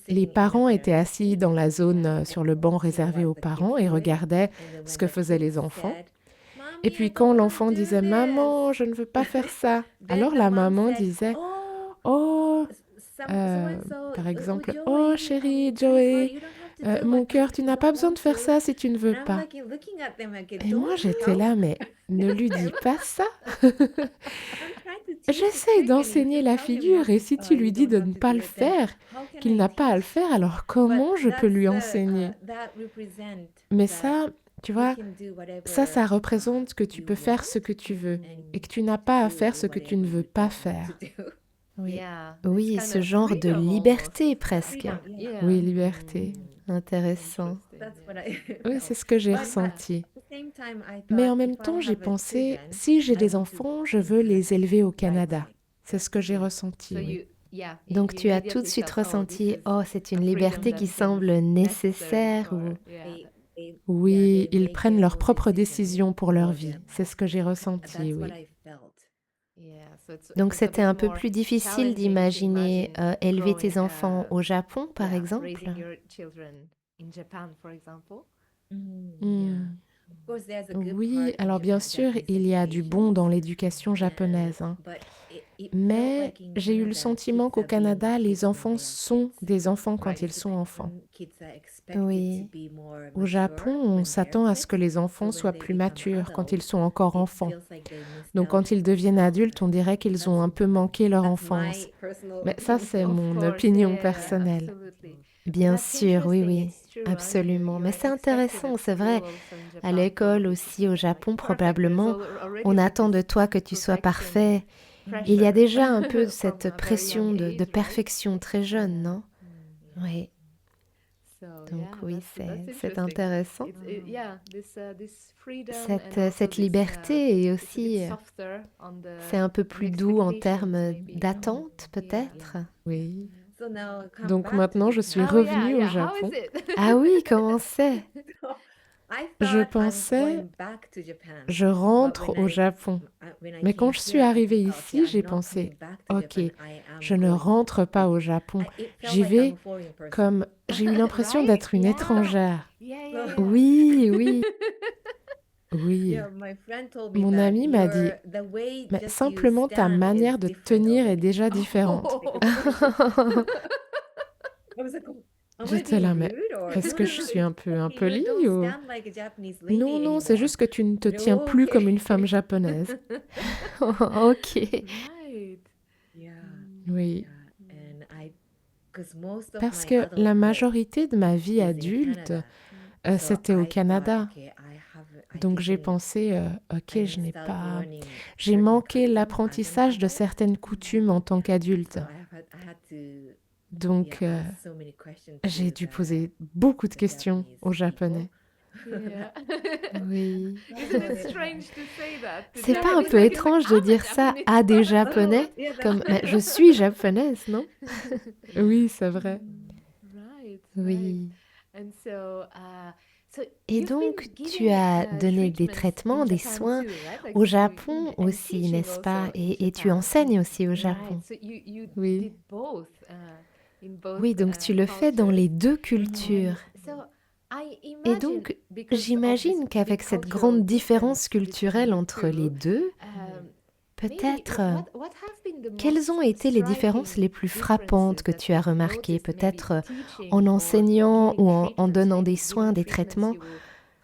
[SPEAKER 2] les parents étaient assis dans la zone sur le banc réservé aux parents et regardaient ce que faisaient les enfants. Et puis quand l'enfant disait «Maman, je ne veux pas faire ça», alors la maman disait «Oh, par exemple, oh chérie, Joey, mon cœur, tu n'as pas besoin de faire ça si tu ne veux pas.» Et moi j'étais là, mais ne lui dis pas ça. J'essaye d'enseigner la figure et si tu lui dis de ne pas le faire, qu'il n'a pas à le faire, alors comment je peux lui enseigner? Mais ça, tu vois, ça représente que tu peux faire ce que tu veux et que tu n'as pas à faire ce que tu ne veux pas faire. Oui,
[SPEAKER 1] Oui, ce genre de liberté presque.
[SPEAKER 2] oui, liberté.
[SPEAKER 1] Intéressant.
[SPEAKER 2] Oui, c'est ce que j'ai ressenti. Mais en même temps, j'ai pensé, si j'ai des enfants, je veux les élever au Canada. C'est ce que j'ai ressenti, oui.
[SPEAKER 1] Donc tu as tout de suite ressenti, oh, c'est une liberté qui semble nécessaire ou...
[SPEAKER 2] Oui, ils prennent leurs propres décisions pour leur vie. C'est ce que j'ai ressenti, oui.
[SPEAKER 1] Donc c'était un peu plus difficile d'imaginer élever tes enfants au Japon, par exemple?
[SPEAKER 2] Hmm. Oui, alors bien sûr, il y a du bon dans l'éducation japonaise, hein. Mais j'ai eu le sentiment qu'au Canada, les enfants sont des enfants quand ils sont enfants.
[SPEAKER 1] Oui,
[SPEAKER 2] Au Japon, on s'attend à ce que les enfants soient plus matures quand ils sont encore enfants. Donc quand ils deviennent adultes, on dirait qu'ils ont un peu manqué leur enfance. Mais ça, c'est mon opinion personnelle.
[SPEAKER 1] bien sûr, oui, oui, absolument. Mais c'est intéressant, c'est vrai. À l'école aussi, au Japon, probablement, on attend de toi que tu sois parfait. Il y a déjà un peu cette pression de perfection très jeune, non? Oui, donc oui, c'est intéressant. Cette liberté et aussi, c'est un peu plus doux en termes d'attente, peut-être?
[SPEAKER 2] Oui. Donc maintenant, je suis revenue au Japon.
[SPEAKER 1] Ah oui, comment c'est?
[SPEAKER 2] Je pensais, je rentre au Japon. Mais quand je suis arrivée ici, j'ai pensé, ok, je ne rentre pas au Japon. J'y vais comme, j'ai eu l'impression d'être une étrangère.
[SPEAKER 1] Oui, oui.
[SPEAKER 2] Oui. Mon ami m'a dit, mais simplement ta manière de tenir est déjà différente. J'étais là, mais est-ce que je suis un peu impolie ou... Non, non, c'est juste que tu ne te tiens plus comme une femme japonaise.
[SPEAKER 1] Ok.
[SPEAKER 2] Oui. Parce que la majorité de ma vie adulte, c'était au Canada. Donc j'ai pensé, ok, j'ai manqué l'apprentissage de certaines coutumes en tant qu'adulte. Donc j'ai dû poser beaucoup de questions aux Japonais. Yeah.
[SPEAKER 1] Oui.
[SPEAKER 2] Isn't it strange to say that to
[SPEAKER 1] C'est pas un
[SPEAKER 2] Japanese?
[SPEAKER 1] peu
[SPEAKER 2] Like it's like
[SPEAKER 1] étrange de
[SPEAKER 2] I'm a
[SPEAKER 1] dire ça
[SPEAKER 2] Japanese.
[SPEAKER 1] à des Japonais? Comme, mais je suis japonaise, non?
[SPEAKER 2] Oui, c'est vrai. Right, right.
[SPEAKER 1] Oui.
[SPEAKER 2] And so
[SPEAKER 1] Et
[SPEAKER 2] you've been
[SPEAKER 1] donc, tu
[SPEAKER 2] giving
[SPEAKER 1] as donné des
[SPEAKER 2] treatments
[SPEAKER 1] traitements,
[SPEAKER 2] in
[SPEAKER 1] des
[SPEAKER 2] Japan
[SPEAKER 1] soins
[SPEAKER 2] too, right? Like
[SPEAKER 1] au
[SPEAKER 2] and
[SPEAKER 1] Japon
[SPEAKER 2] and
[SPEAKER 1] aussi,
[SPEAKER 2] teaching
[SPEAKER 1] n'est-ce pas?
[SPEAKER 2] also in
[SPEAKER 1] Et tu
[SPEAKER 2] Japan.
[SPEAKER 1] enseignes aussi au
[SPEAKER 2] Right.
[SPEAKER 1] Japon.
[SPEAKER 2] So you
[SPEAKER 1] Oui.
[SPEAKER 2] did both in both
[SPEAKER 1] Oui, donc tu le fais dans
[SPEAKER 2] cultures.
[SPEAKER 1] les deux
[SPEAKER 2] And
[SPEAKER 1] cultures.
[SPEAKER 2] so I
[SPEAKER 1] Et
[SPEAKER 2] imagine
[SPEAKER 1] donc,
[SPEAKER 2] because of this
[SPEAKER 1] j'imagine
[SPEAKER 2] big
[SPEAKER 1] qu'avec cette
[SPEAKER 2] cultural
[SPEAKER 1] grande différence
[SPEAKER 2] difference between
[SPEAKER 1] culturelle
[SPEAKER 2] the
[SPEAKER 1] entre les
[SPEAKER 2] two,
[SPEAKER 1] deux,
[SPEAKER 2] maybe
[SPEAKER 1] peut-être,
[SPEAKER 2] what have been the
[SPEAKER 1] quelles ont
[SPEAKER 2] most
[SPEAKER 1] été les différences
[SPEAKER 2] striking
[SPEAKER 1] les plus frappantes
[SPEAKER 2] differences
[SPEAKER 1] que
[SPEAKER 2] that
[SPEAKER 1] tu as
[SPEAKER 2] you've
[SPEAKER 1] remarquées,
[SPEAKER 2] noticed, maybe
[SPEAKER 1] peut-être
[SPEAKER 2] teaching
[SPEAKER 1] en
[SPEAKER 2] or
[SPEAKER 1] enseignant
[SPEAKER 2] giving
[SPEAKER 1] ou en
[SPEAKER 2] treatments?
[SPEAKER 1] donnant des
[SPEAKER 2] Maybe
[SPEAKER 1] soins,
[SPEAKER 2] giving
[SPEAKER 1] des
[SPEAKER 2] treatments,
[SPEAKER 1] traitements?
[SPEAKER 2] you will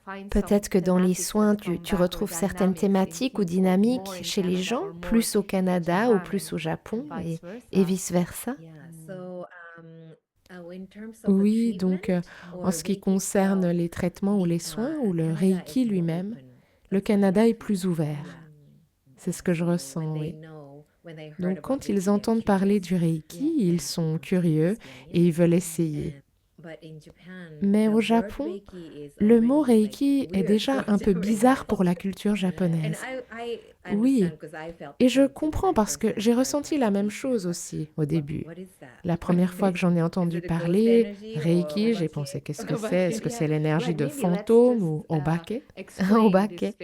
[SPEAKER 2] find some
[SPEAKER 1] Peut-être que dans les
[SPEAKER 2] thematics
[SPEAKER 1] soins,
[SPEAKER 2] that come
[SPEAKER 1] tu
[SPEAKER 2] back or
[SPEAKER 1] retrouves certaines
[SPEAKER 2] dynamics in
[SPEAKER 1] thématiques ou
[SPEAKER 2] people
[SPEAKER 1] dynamiques
[SPEAKER 2] more in
[SPEAKER 1] chez les
[SPEAKER 2] Canada
[SPEAKER 1] gens,
[SPEAKER 2] or more
[SPEAKER 1] plus au
[SPEAKER 2] in
[SPEAKER 1] Canada ou
[SPEAKER 2] Japan
[SPEAKER 1] plus au
[SPEAKER 2] and
[SPEAKER 1] Japon,
[SPEAKER 2] vice
[SPEAKER 1] et
[SPEAKER 2] versa.
[SPEAKER 1] vice-versa.
[SPEAKER 2] Oui, donc en ce qui concerne les traitements ou les soins ou le Reiki lui-même, le Canada est plus ouvert. C'est ce que je ressens, oui. Donc quand ils entendent parler du Reiki, ils sont curieux et ils veulent essayer. Mais au Japon, le mot Reiki est déjà un peu bizarre pour la culture japonaise. Oui, et je comprends parce que j'ai ressenti la même chose aussi au début. La première fois que j'en ai entendu parler, Reiki, j'ai pensé qu'est-ce que c'est? Est-ce que c'est l'énergie de fantôme ou obake?
[SPEAKER 1] Obake.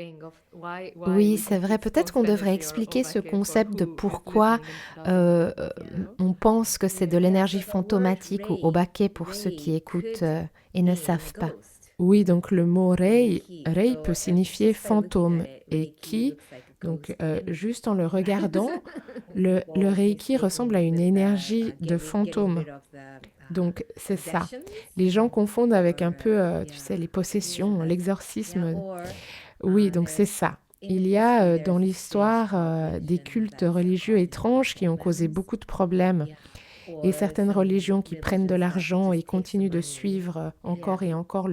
[SPEAKER 1] Oui, c'est vrai. Peut-être qu'on devrait expliquer ce concept de pourquoi on pense que c'est de l'énergie fantomatique ou obake pour ceux qui écoutent et ne savent pas.
[SPEAKER 2] Oui, donc le mot rei peut signifier fantôme et ki, donc juste en le regardant, le Reiki ressemble à une énergie de fantôme. Donc c'est ça. Les gens confondent avec un peu, tu sais, les possessions, l'exorcisme. Oui, donc c'est ça. Il y a dans l'histoire des cultes religieux étranges qui ont causé beaucoup de problèmes. Et certaines religions qui prennent de l'argent et continuent de suivre encore et encore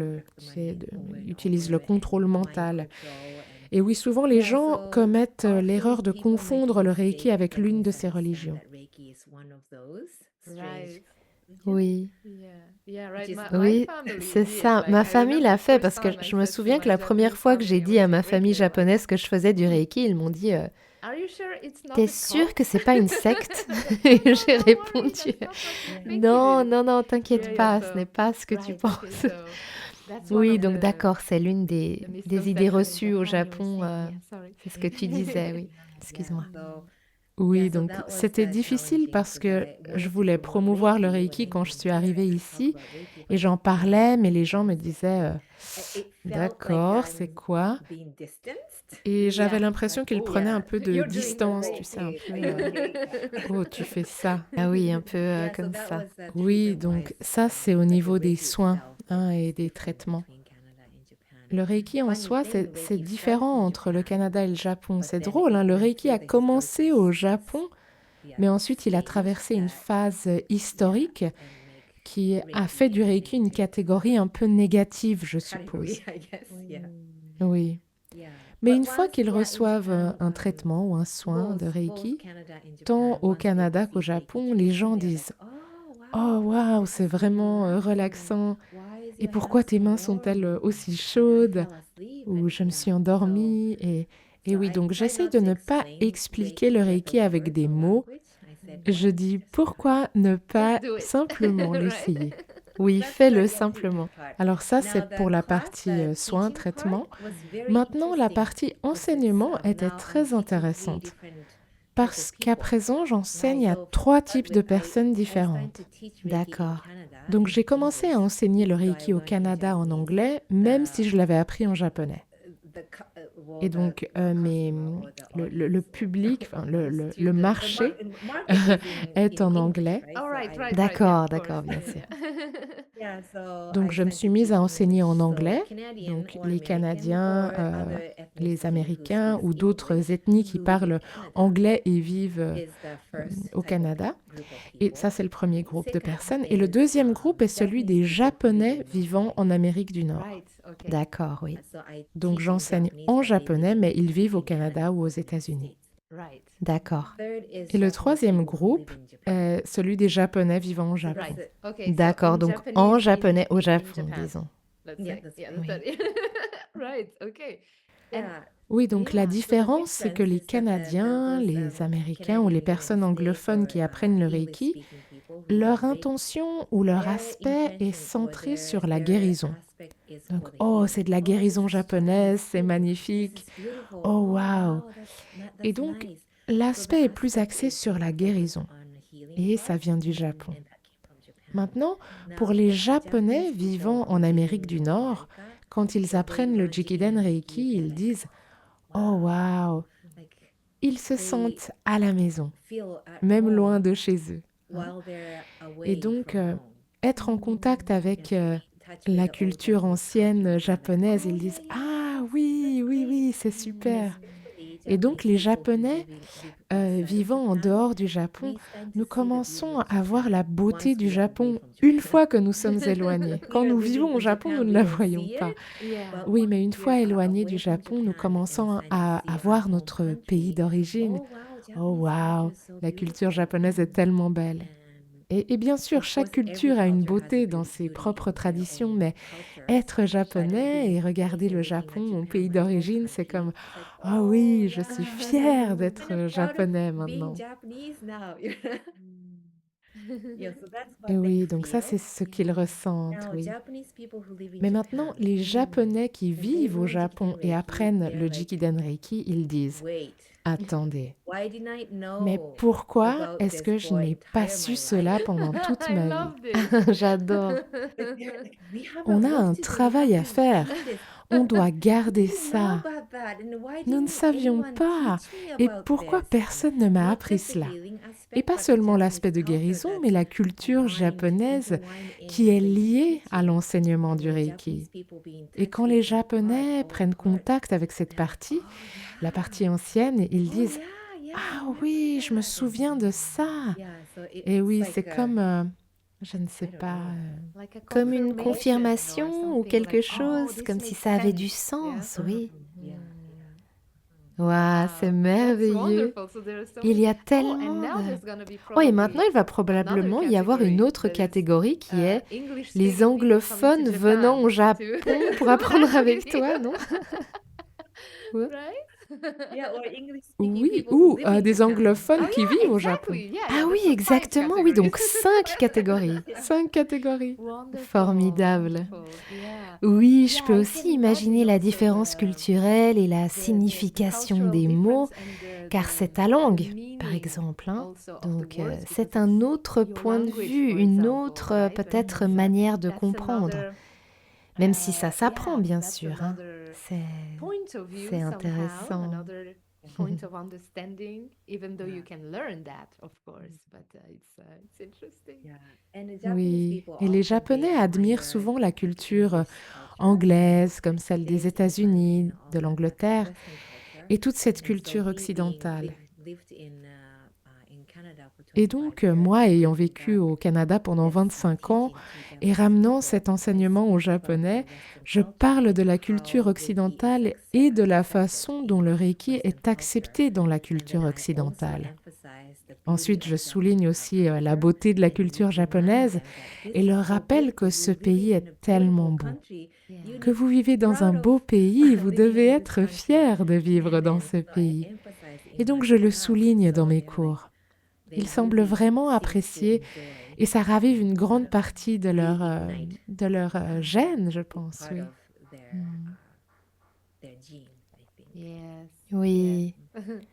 [SPEAKER 2] utilisent le contrôle mental. Et oui, souvent les gens commettent l'erreur de confondre le Reiki avec l'une de ces religions.
[SPEAKER 1] Oui, oui, c'est ça. Ma famille l'a fait parce que je me souviens que la première fois que j'ai dit à ma famille japonaise que je faisais du Reiki, ils m'ont dit T'es sûre que c'est pas une secte? Et j'ai répondu Non, non, non, t'inquiète pas, ce n'est pas ce que tu penses. Oui, donc d'accord, c'est l'une des idées reçues au Japon. C'est ce que tu disais, oui. Excuse-moi.
[SPEAKER 2] Oui, donc c'était difficile parce que je voulais promouvoir le Reiki quand je suis arrivée ici et j'en parlais, mais les gens me disaient d'accord, c'est quoi? Et j'avais l'impression qu'ils prenaient un peu de distance, tu sais, un peu oh, tu fais ça.
[SPEAKER 1] Ah oui, un peu comme ça.
[SPEAKER 2] Oui, donc ça, c'est au niveau des soins et des traitements. Le Reiki en soi, c'est différent entre le Canada et le Japon. C'est drôle, hein, le Reiki a commencé au Japon, mais ensuite il a traversé une phase historique qui a fait du Reiki une catégorie un peu négative, je suppose. Oui. Mais une fois qu'ils reçoivent un traitement ou un soin de Reiki, tant au Canada qu'au Japon, les gens disent Oh, waouh, c'est vraiment relaxant. Et pourquoi tes mains sont-elles aussi chaudes? Ou je me suis endormie. Et oui, donc j'essaie de ne pas expliquer le Reiki avec des mots. Je dis pourquoi ne pas simplement l'essayer?
[SPEAKER 1] Oui, fais-le simplement.
[SPEAKER 2] Alors ça, c'est pour la partie soins, traitement. Maintenant, la partie enseignement était très intéressante. Parce qu'à présent, j'enseigne à 3 types de personnes différentes.
[SPEAKER 1] D'accord.
[SPEAKER 2] Donc j'ai commencé à enseigner le Reiki au Canada en anglais, même si je l'avais appris en japonais. Et donc le public, enfin, le marché est en anglais.
[SPEAKER 1] D'accord, d'accord, bien sûr.
[SPEAKER 2] Donc je me suis mise à enseigner en anglais, donc les Canadiens, les Américains ou d'autres ethnies qui parlent anglais et vivent au Canada. Et ça, c'est le premier groupe de personnes. Et le deuxième groupe est celui des Japonais vivant en Amérique du Nord.
[SPEAKER 1] D'accord, oui.
[SPEAKER 2] Donc j'enseigne en japonais, mais ils vivent au Canada ou aux États-Unis.
[SPEAKER 1] D'accord.
[SPEAKER 2] Et le troisième groupe est celui des Japonais vivant au Japon.
[SPEAKER 1] D'accord, donc en japonais au Japon, disons. let's
[SPEAKER 3] Yeah,
[SPEAKER 1] say.
[SPEAKER 3] that's
[SPEAKER 1] Yeah,
[SPEAKER 2] Oui.
[SPEAKER 1] 30. Right, okay. And
[SPEAKER 3] yeah.
[SPEAKER 2] Oui, donc la
[SPEAKER 1] yeah,
[SPEAKER 3] So the
[SPEAKER 2] différence, c'est que
[SPEAKER 3] difference
[SPEAKER 2] les
[SPEAKER 3] is that
[SPEAKER 2] Canadiens,
[SPEAKER 3] those
[SPEAKER 2] les Américains ou les
[SPEAKER 3] Canadian United
[SPEAKER 2] personnes
[SPEAKER 3] States
[SPEAKER 2] anglophones
[SPEAKER 3] or
[SPEAKER 2] qui apprennent le
[SPEAKER 3] English
[SPEAKER 2] Reiki,
[SPEAKER 3] speaking people who
[SPEAKER 2] leur
[SPEAKER 3] learn Reiki,
[SPEAKER 2] intention ou leur
[SPEAKER 3] their
[SPEAKER 2] aspect est
[SPEAKER 3] intention or
[SPEAKER 2] centré sur la
[SPEAKER 3] their
[SPEAKER 2] guérison.
[SPEAKER 3] aspect is
[SPEAKER 2] Donc,
[SPEAKER 3] for the
[SPEAKER 2] oh, c'est
[SPEAKER 3] healing.
[SPEAKER 2] de la
[SPEAKER 3] Oh, this
[SPEAKER 2] guérison
[SPEAKER 3] is
[SPEAKER 2] japonaise, c'est
[SPEAKER 3] this
[SPEAKER 2] magnifique.
[SPEAKER 3] is beautiful.
[SPEAKER 2] Oh,
[SPEAKER 3] Oh
[SPEAKER 2] wow.
[SPEAKER 3] wow,
[SPEAKER 2] Et
[SPEAKER 3] that's
[SPEAKER 2] donc,
[SPEAKER 3] nice. So the
[SPEAKER 2] l'aspect est plus
[SPEAKER 3] aspect
[SPEAKER 2] axé
[SPEAKER 3] is
[SPEAKER 2] sur la
[SPEAKER 3] more focused
[SPEAKER 2] guérison.
[SPEAKER 3] on healing
[SPEAKER 2] Et
[SPEAKER 3] part,
[SPEAKER 2] ça vient du
[SPEAKER 3] and
[SPEAKER 2] Japon.
[SPEAKER 3] that came from Japan.
[SPEAKER 2] Maintenant, pour
[SPEAKER 3] Now,
[SPEAKER 2] les
[SPEAKER 3] for
[SPEAKER 2] Japonais
[SPEAKER 3] Japanese people
[SPEAKER 2] vivant
[SPEAKER 3] who
[SPEAKER 2] en
[SPEAKER 3] live
[SPEAKER 2] Amérique du
[SPEAKER 3] in
[SPEAKER 2] Nord,
[SPEAKER 3] America,
[SPEAKER 2] quand ils
[SPEAKER 3] when they
[SPEAKER 2] apprennent le
[SPEAKER 3] learn
[SPEAKER 2] Jikiden Reiki,
[SPEAKER 3] they're
[SPEAKER 2] ils
[SPEAKER 3] like,
[SPEAKER 2] disent « Oh,
[SPEAKER 3] wow,
[SPEAKER 2] wow !»
[SPEAKER 3] like
[SPEAKER 2] Ils se
[SPEAKER 3] they
[SPEAKER 2] sentent à la maison,
[SPEAKER 3] feel at
[SPEAKER 2] même loin
[SPEAKER 3] home
[SPEAKER 2] de chez eux. hein.
[SPEAKER 3] while they're
[SPEAKER 2] Et
[SPEAKER 3] away
[SPEAKER 2] donc,
[SPEAKER 3] from home.
[SPEAKER 2] être en contact avec
[SPEAKER 3] Yeah, touch with
[SPEAKER 2] la
[SPEAKER 3] the old
[SPEAKER 2] culture
[SPEAKER 3] Japanese
[SPEAKER 2] ancienne
[SPEAKER 3] culture. They're like,
[SPEAKER 2] japonaise,
[SPEAKER 3] oh
[SPEAKER 2] ils
[SPEAKER 3] yeah,
[SPEAKER 2] disent «
[SPEAKER 3] yeah,
[SPEAKER 2] Ah
[SPEAKER 3] that's
[SPEAKER 2] oui, oui,
[SPEAKER 3] great.
[SPEAKER 2] oui, c'est super !»
[SPEAKER 3] Especially
[SPEAKER 2] Et donc,
[SPEAKER 3] Japanese
[SPEAKER 2] les
[SPEAKER 3] people who
[SPEAKER 2] Japonais
[SPEAKER 3] live outside of
[SPEAKER 2] vivant en
[SPEAKER 3] Japan,
[SPEAKER 2] dehors du Japon,
[SPEAKER 3] we stand to
[SPEAKER 2] nous
[SPEAKER 3] see the beauty
[SPEAKER 2] commençons
[SPEAKER 3] of
[SPEAKER 2] à voir la
[SPEAKER 3] Japan
[SPEAKER 2] beauté
[SPEAKER 3] once
[SPEAKER 2] du
[SPEAKER 3] we are away
[SPEAKER 2] Japon
[SPEAKER 3] from
[SPEAKER 2] une
[SPEAKER 3] Japan.
[SPEAKER 2] fois que nous sommes éloignés.
[SPEAKER 3] We
[SPEAKER 2] Quand
[SPEAKER 3] are
[SPEAKER 2] nous
[SPEAKER 3] living
[SPEAKER 2] vivons au
[SPEAKER 3] in
[SPEAKER 2] Japon,
[SPEAKER 3] Japan,
[SPEAKER 2] nous ne
[SPEAKER 3] we
[SPEAKER 2] la
[SPEAKER 3] don't
[SPEAKER 2] voyons
[SPEAKER 3] see
[SPEAKER 2] pas.
[SPEAKER 3] it,
[SPEAKER 1] yeah.
[SPEAKER 3] but
[SPEAKER 2] Oui,
[SPEAKER 3] once
[SPEAKER 2] mais une
[SPEAKER 3] we
[SPEAKER 2] fois
[SPEAKER 3] are
[SPEAKER 2] éloignés du
[SPEAKER 3] away from
[SPEAKER 2] Japon, nous
[SPEAKER 3] Japan and
[SPEAKER 2] commençons
[SPEAKER 3] stand to
[SPEAKER 2] à
[SPEAKER 3] see our
[SPEAKER 2] voir
[SPEAKER 3] home
[SPEAKER 2] notre pays
[SPEAKER 3] country,
[SPEAKER 2] d'origine.
[SPEAKER 3] oh wow,
[SPEAKER 2] Oh
[SPEAKER 3] Japanese culture
[SPEAKER 2] waouh,
[SPEAKER 3] is so
[SPEAKER 2] la culture
[SPEAKER 3] beautiful.
[SPEAKER 2] japonaise est tellement belle. Et bien sûr,
[SPEAKER 3] Of
[SPEAKER 2] chaque
[SPEAKER 3] course, every
[SPEAKER 2] culture a une
[SPEAKER 3] culture has a
[SPEAKER 2] beauté dans ses
[SPEAKER 3] beauty
[SPEAKER 2] propres
[SPEAKER 3] in their
[SPEAKER 2] traditions,
[SPEAKER 3] own
[SPEAKER 2] mais
[SPEAKER 3] cultures.
[SPEAKER 2] être
[SPEAKER 3] But
[SPEAKER 2] japonais et regarder
[SPEAKER 3] amazing
[SPEAKER 2] le
[SPEAKER 3] looking
[SPEAKER 2] Japon,
[SPEAKER 3] at
[SPEAKER 2] mon
[SPEAKER 3] Japan,
[SPEAKER 2] pays
[SPEAKER 3] my home
[SPEAKER 2] d'origine, c'est
[SPEAKER 3] country.
[SPEAKER 2] comme
[SPEAKER 3] It's like,
[SPEAKER 2] ah
[SPEAKER 3] oh
[SPEAKER 2] oui, je suis
[SPEAKER 3] yeah,
[SPEAKER 2] fière
[SPEAKER 3] kind
[SPEAKER 2] d'être
[SPEAKER 3] of proud of
[SPEAKER 2] japonais
[SPEAKER 3] being
[SPEAKER 2] maintenant.
[SPEAKER 3] Japanese now. Yeah, so that's
[SPEAKER 2] Et
[SPEAKER 3] what they
[SPEAKER 2] oui, donc ça,
[SPEAKER 3] feel.
[SPEAKER 2] c'est ce qu'ils ressentent,
[SPEAKER 3] Now,
[SPEAKER 2] oui.
[SPEAKER 3] Japanese people who live in
[SPEAKER 2] Mais
[SPEAKER 3] Japan,
[SPEAKER 2] maintenant, les Japonais qui
[SPEAKER 3] when they
[SPEAKER 2] vivent au
[SPEAKER 3] learn
[SPEAKER 2] Japon
[SPEAKER 3] Jikiden
[SPEAKER 2] et
[SPEAKER 3] Reiki,
[SPEAKER 2] apprennent
[SPEAKER 3] they're
[SPEAKER 2] le
[SPEAKER 3] like,
[SPEAKER 2] Jikiden Reiki, ils disent
[SPEAKER 3] wait,
[SPEAKER 2] attendez,
[SPEAKER 3] why didn't I
[SPEAKER 2] mais
[SPEAKER 3] know
[SPEAKER 2] pourquoi
[SPEAKER 3] about
[SPEAKER 2] est-ce
[SPEAKER 3] this
[SPEAKER 2] que je
[SPEAKER 3] for
[SPEAKER 2] n'ai pas
[SPEAKER 3] entire
[SPEAKER 2] su
[SPEAKER 3] my
[SPEAKER 2] cela
[SPEAKER 3] life?
[SPEAKER 2] pendant toute
[SPEAKER 1] I
[SPEAKER 2] ma vie?
[SPEAKER 1] love this.
[SPEAKER 2] J'adore.
[SPEAKER 3] Like, they're like, we have a
[SPEAKER 2] On a
[SPEAKER 3] work
[SPEAKER 2] un
[SPEAKER 3] to do. We have
[SPEAKER 2] travail à
[SPEAKER 3] to
[SPEAKER 2] faire.
[SPEAKER 3] do this.
[SPEAKER 2] On doit
[SPEAKER 3] I
[SPEAKER 2] garder
[SPEAKER 3] didn't know
[SPEAKER 2] ça.
[SPEAKER 3] about that. And why
[SPEAKER 2] Nous ne
[SPEAKER 3] didn't
[SPEAKER 2] savions
[SPEAKER 3] anyone
[SPEAKER 2] pas.
[SPEAKER 3] teach me
[SPEAKER 2] Et
[SPEAKER 3] about
[SPEAKER 2] pourquoi
[SPEAKER 3] this?
[SPEAKER 2] personne ne m'a
[SPEAKER 3] Not
[SPEAKER 2] appris
[SPEAKER 3] just the
[SPEAKER 2] cela?
[SPEAKER 3] healing
[SPEAKER 2] Et
[SPEAKER 3] aspect,
[SPEAKER 2] pas
[SPEAKER 3] but the
[SPEAKER 2] seulement
[SPEAKER 3] Japanese
[SPEAKER 2] l'aspect de
[SPEAKER 3] culture
[SPEAKER 2] guérison,
[SPEAKER 3] that's
[SPEAKER 2] mais la culture
[SPEAKER 3] trying to
[SPEAKER 2] japonaise
[SPEAKER 3] intertwine
[SPEAKER 2] qui
[SPEAKER 3] in
[SPEAKER 2] est
[SPEAKER 3] Reiki
[SPEAKER 2] liée à
[SPEAKER 3] teaching.
[SPEAKER 2] l'enseignement
[SPEAKER 3] And
[SPEAKER 2] du
[SPEAKER 3] when
[SPEAKER 2] Reiki.
[SPEAKER 3] Japanese people be in
[SPEAKER 2] Et
[SPEAKER 3] touch
[SPEAKER 2] quand
[SPEAKER 3] with
[SPEAKER 2] les
[SPEAKER 3] that part,
[SPEAKER 2] Japonais
[SPEAKER 3] old
[SPEAKER 2] prennent
[SPEAKER 3] part,
[SPEAKER 2] contact avec cette
[SPEAKER 3] they're like,
[SPEAKER 2] partie,
[SPEAKER 3] oh
[SPEAKER 2] la
[SPEAKER 3] yeah,
[SPEAKER 2] partie ancienne, ils
[SPEAKER 3] oh
[SPEAKER 2] disent
[SPEAKER 3] yeah, yeah, I
[SPEAKER 2] ah
[SPEAKER 3] remember
[SPEAKER 2] oui, je me
[SPEAKER 3] that.
[SPEAKER 2] souviens de ça.
[SPEAKER 3] Yeah, so
[SPEAKER 2] Et
[SPEAKER 3] it's
[SPEAKER 2] oui,
[SPEAKER 3] like
[SPEAKER 2] c'est comme, je ne
[SPEAKER 3] I
[SPEAKER 2] sais
[SPEAKER 3] don't
[SPEAKER 2] pas,
[SPEAKER 3] know.
[SPEAKER 1] Like a
[SPEAKER 2] comme une
[SPEAKER 1] confirmation or
[SPEAKER 2] confirmation ou
[SPEAKER 1] something
[SPEAKER 2] quelque
[SPEAKER 1] like, oh,
[SPEAKER 2] chose,
[SPEAKER 1] this
[SPEAKER 2] comme si
[SPEAKER 1] makes
[SPEAKER 2] ça avait du
[SPEAKER 1] sense. Yeah.
[SPEAKER 2] sens, oui.
[SPEAKER 3] Yeah,
[SPEAKER 2] Waouh, c'est
[SPEAKER 1] Wow, that's
[SPEAKER 2] merveilleux.
[SPEAKER 1] wonderful. So there are so
[SPEAKER 2] Il
[SPEAKER 1] many.
[SPEAKER 2] y a
[SPEAKER 1] Oh, and
[SPEAKER 2] tellement
[SPEAKER 1] now
[SPEAKER 2] de...
[SPEAKER 1] there's gonna be
[SPEAKER 2] Oh, et maintenant,
[SPEAKER 1] probably
[SPEAKER 2] il va
[SPEAKER 1] another
[SPEAKER 2] probablement y avoir une
[SPEAKER 1] category
[SPEAKER 2] autre
[SPEAKER 1] that is
[SPEAKER 2] catégorie qui est
[SPEAKER 1] English
[SPEAKER 2] les
[SPEAKER 1] speaking people coming to
[SPEAKER 2] anglophones venant
[SPEAKER 1] Japan
[SPEAKER 2] au
[SPEAKER 1] to
[SPEAKER 2] Japon pour
[SPEAKER 1] learn
[SPEAKER 2] apprendre avec
[SPEAKER 1] with
[SPEAKER 2] toi,
[SPEAKER 1] you.
[SPEAKER 2] non? Ouais.
[SPEAKER 3] right? Yeah, or English speaking
[SPEAKER 2] Oui,
[SPEAKER 3] people who
[SPEAKER 2] ou
[SPEAKER 3] live in
[SPEAKER 2] des
[SPEAKER 3] Japan.
[SPEAKER 2] anglophones
[SPEAKER 1] Oh
[SPEAKER 2] qui
[SPEAKER 1] yeah,
[SPEAKER 2] vivent au Japon.
[SPEAKER 1] exactly. Yeah,
[SPEAKER 2] Ah
[SPEAKER 1] yeah,
[SPEAKER 2] oui,
[SPEAKER 1] that's five
[SPEAKER 2] exactement, oui, donc
[SPEAKER 1] categories.
[SPEAKER 2] 5 catégories.
[SPEAKER 3] Yeah.
[SPEAKER 2] 5 catégories.
[SPEAKER 1] Wonderful,
[SPEAKER 2] Formidable.
[SPEAKER 1] wonderful. Yeah.
[SPEAKER 2] Oui, je
[SPEAKER 1] Yeah,
[SPEAKER 2] peux
[SPEAKER 1] I
[SPEAKER 2] aussi
[SPEAKER 1] can
[SPEAKER 2] imaginer
[SPEAKER 1] imagine
[SPEAKER 2] la
[SPEAKER 1] also
[SPEAKER 2] différence culturelle et la
[SPEAKER 1] the
[SPEAKER 2] signification
[SPEAKER 1] cultural
[SPEAKER 2] des mots,
[SPEAKER 1] difference and
[SPEAKER 2] car c'est ta langue, par
[SPEAKER 1] meaning
[SPEAKER 2] exemple. hein.
[SPEAKER 1] also of the
[SPEAKER 2] Donc,
[SPEAKER 1] words
[SPEAKER 2] c'est
[SPEAKER 1] because
[SPEAKER 2] un
[SPEAKER 1] it's
[SPEAKER 2] autre
[SPEAKER 1] your
[SPEAKER 2] point de
[SPEAKER 1] language,
[SPEAKER 2] vue,
[SPEAKER 1] for
[SPEAKER 2] une
[SPEAKER 1] example,
[SPEAKER 2] autre
[SPEAKER 1] right? When
[SPEAKER 2] peut-être
[SPEAKER 1] it's
[SPEAKER 2] manière de
[SPEAKER 1] that's
[SPEAKER 2] comprendre,
[SPEAKER 1] another
[SPEAKER 2] même si ça s'apprend,
[SPEAKER 1] yeah,
[SPEAKER 2] bien
[SPEAKER 1] that's
[SPEAKER 2] sûr. hein.
[SPEAKER 1] another
[SPEAKER 2] C'est
[SPEAKER 1] point of view
[SPEAKER 2] c'est
[SPEAKER 1] somehow,
[SPEAKER 2] intéressant.
[SPEAKER 1] another point of understanding, even though you can learn that, of course, but it's interesting.
[SPEAKER 3] Yeah. And the Japanese
[SPEAKER 2] Oui,
[SPEAKER 3] people
[SPEAKER 2] et les
[SPEAKER 3] often
[SPEAKER 2] Japonais
[SPEAKER 3] they
[SPEAKER 2] admirent
[SPEAKER 3] admire
[SPEAKER 2] souvent la culture
[SPEAKER 3] English culture.
[SPEAKER 2] anglaise, comme celle
[SPEAKER 3] It is
[SPEAKER 2] des
[SPEAKER 3] different
[SPEAKER 2] États-Unis,
[SPEAKER 3] all
[SPEAKER 2] de
[SPEAKER 3] that
[SPEAKER 2] l'Angleterre,
[SPEAKER 3] Western culture.
[SPEAKER 2] et toute cette
[SPEAKER 3] And so
[SPEAKER 2] culture
[SPEAKER 3] we
[SPEAKER 2] occidentale.
[SPEAKER 3] lived in Canada for
[SPEAKER 2] Et
[SPEAKER 3] 25
[SPEAKER 2] donc,
[SPEAKER 3] years.
[SPEAKER 2] moi, ayant
[SPEAKER 3] We
[SPEAKER 2] vécu
[SPEAKER 3] got
[SPEAKER 2] au Canada pendant
[SPEAKER 3] this
[SPEAKER 2] 25 ans
[SPEAKER 3] teaching to
[SPEAKER 2] et
[SPEAKER 3] Japanese
[SPEAKER 2] ramenant
[SPEAKER 3] people
[SPEAKER 2] cet
[SPEAKER 3] by
[SPEAKER 2] enseignement aux
[SPEAKER 3] speaking about the
[SPEAKER 2] Japonais,
[SPEAKER 3] Western
[SPEAKER 2] je
[SPEAKER 3] culture,
[SPEAKER 2] parle de la
[SPEAKER 3] how
[SPEAKER 2] culture
[SPEAKER 3] Reiki is
[SPEAKER 2] occidentale et de la
[SPEAKER 3] accepted
[SPEAKER 2] façon
[SPEAKER 3] in
[SPEAKER 2] dont le Reiki
[SPEAKER 3] Western
[SPEAKER 2] est
[SPEAKER 3] culture.
[SPEAKER 2] accepté dans la
[SPEAKER 3] And then
[SPEAKER 2] culture
[SPEAKER 3] I also
[SPEAKER 2] occidentale.
[SPEAKER 3] emphasize the beauty
[SPEAKER 2] Ensuite,
[SPEAKER 3] of
[SPEAKER 2] je souligne
[SPEAKER 3] Japanese
[SPEAKER 2] aussi la
[SPEAKER 3] culture
[SPEAKER 2] beauté de la
[SPEAKER 3] and
[SPEAKER 2] culture
[SPEAKER 3] remind
[SPEAKER 2] japonaise
[SPEAKER 3] them that
[SPEAKER 2] et
[SPEAKER 3] this
[SPEAKER 2] leur
[SPEAKER 3] is so
[SPEAKER 2] rappelle que
[SPEAKER 3] beautiful.
[SPEAKER 2] ce
[SPEAKER 3] You're
[SPEAKER 2] pays
[SPEAKER 3] living in
[SPEAKER 2] est
[SPEAKER 3] a
[SPEAKER 2] tellement
[SPEAKER 3] beautiful
[SPEAKER 2] beau.
[SPEAKER 3] country.
[SPEAKER 1] Yeah.
[SPEAKER 3] You
[SPEAKER 2] Que
[SPEAKER 3] need
[SPEAKER 2] vous
[SPEAKER 3] to be
[SPEAKER 2] vivez dans un
[SPEAKER 3] proud
[SPEAKER 2] beau
[SPEAKER 3] of
[SPEAKER 2] pays, vous
[SPEAKER 3] living
[SPEAKER 2] devez
[SPEAKER 3] in this
[SPEAKER 2] être
[SPEAKER 3] country.
[SPEAKER 2] fier de vivre
[SPEAKER 3] And
[SPEAKER 2] dans
[SPEAKER 3] then
[SPEAKER 2] ce
[SPEAKER 3] I
[SPEAKER 2] pays.
[SPEAKER 3] emphasize
[SPEAKER 2] Et
[SPEAKER 3] in
[SPEAKER 2] donc,
[SPEAKER 3] my
[SPEAKER 2] je le
[SPEAKER 3] class.
[SPEAKER 2] souligne dans
[SPEAKER 3] So
[SPEAKER 2] mes
[SPEAKER 3] they're like,
[SPEAKER 2] cours.
[SPEAKER 3] they
[SPEAKER 2] Ils semblent
[SPEAKER 3] really
[SPEAKER 2] vraiment
[SPEAKER 3] seems to
[SPEAKER 2] apprécier
[SPEAKER 3] enjoy
[SPEAKER 2] et ça ravive une
[SPEAKER 3] a lot
[SPEAKER 2] grande
[SPEAKER 3] of
[SPEAKER 2] partie de
[SPEAKER 3] they
[SPEAKER 2] leur,
[SPEAKER 3] ignite
[SPEAKER 2] gêne, je
[SPEAKER 3] big
[SPEAKER 2] pense.
[SPEAKER 3] part
[SPEAKER 2] Oui.
[SPEAKER 3] of their gene, I think.
[SPEAKER 1] Yes.
[SPEAKER 2] Oui.
[SPEAKER 1] Yes.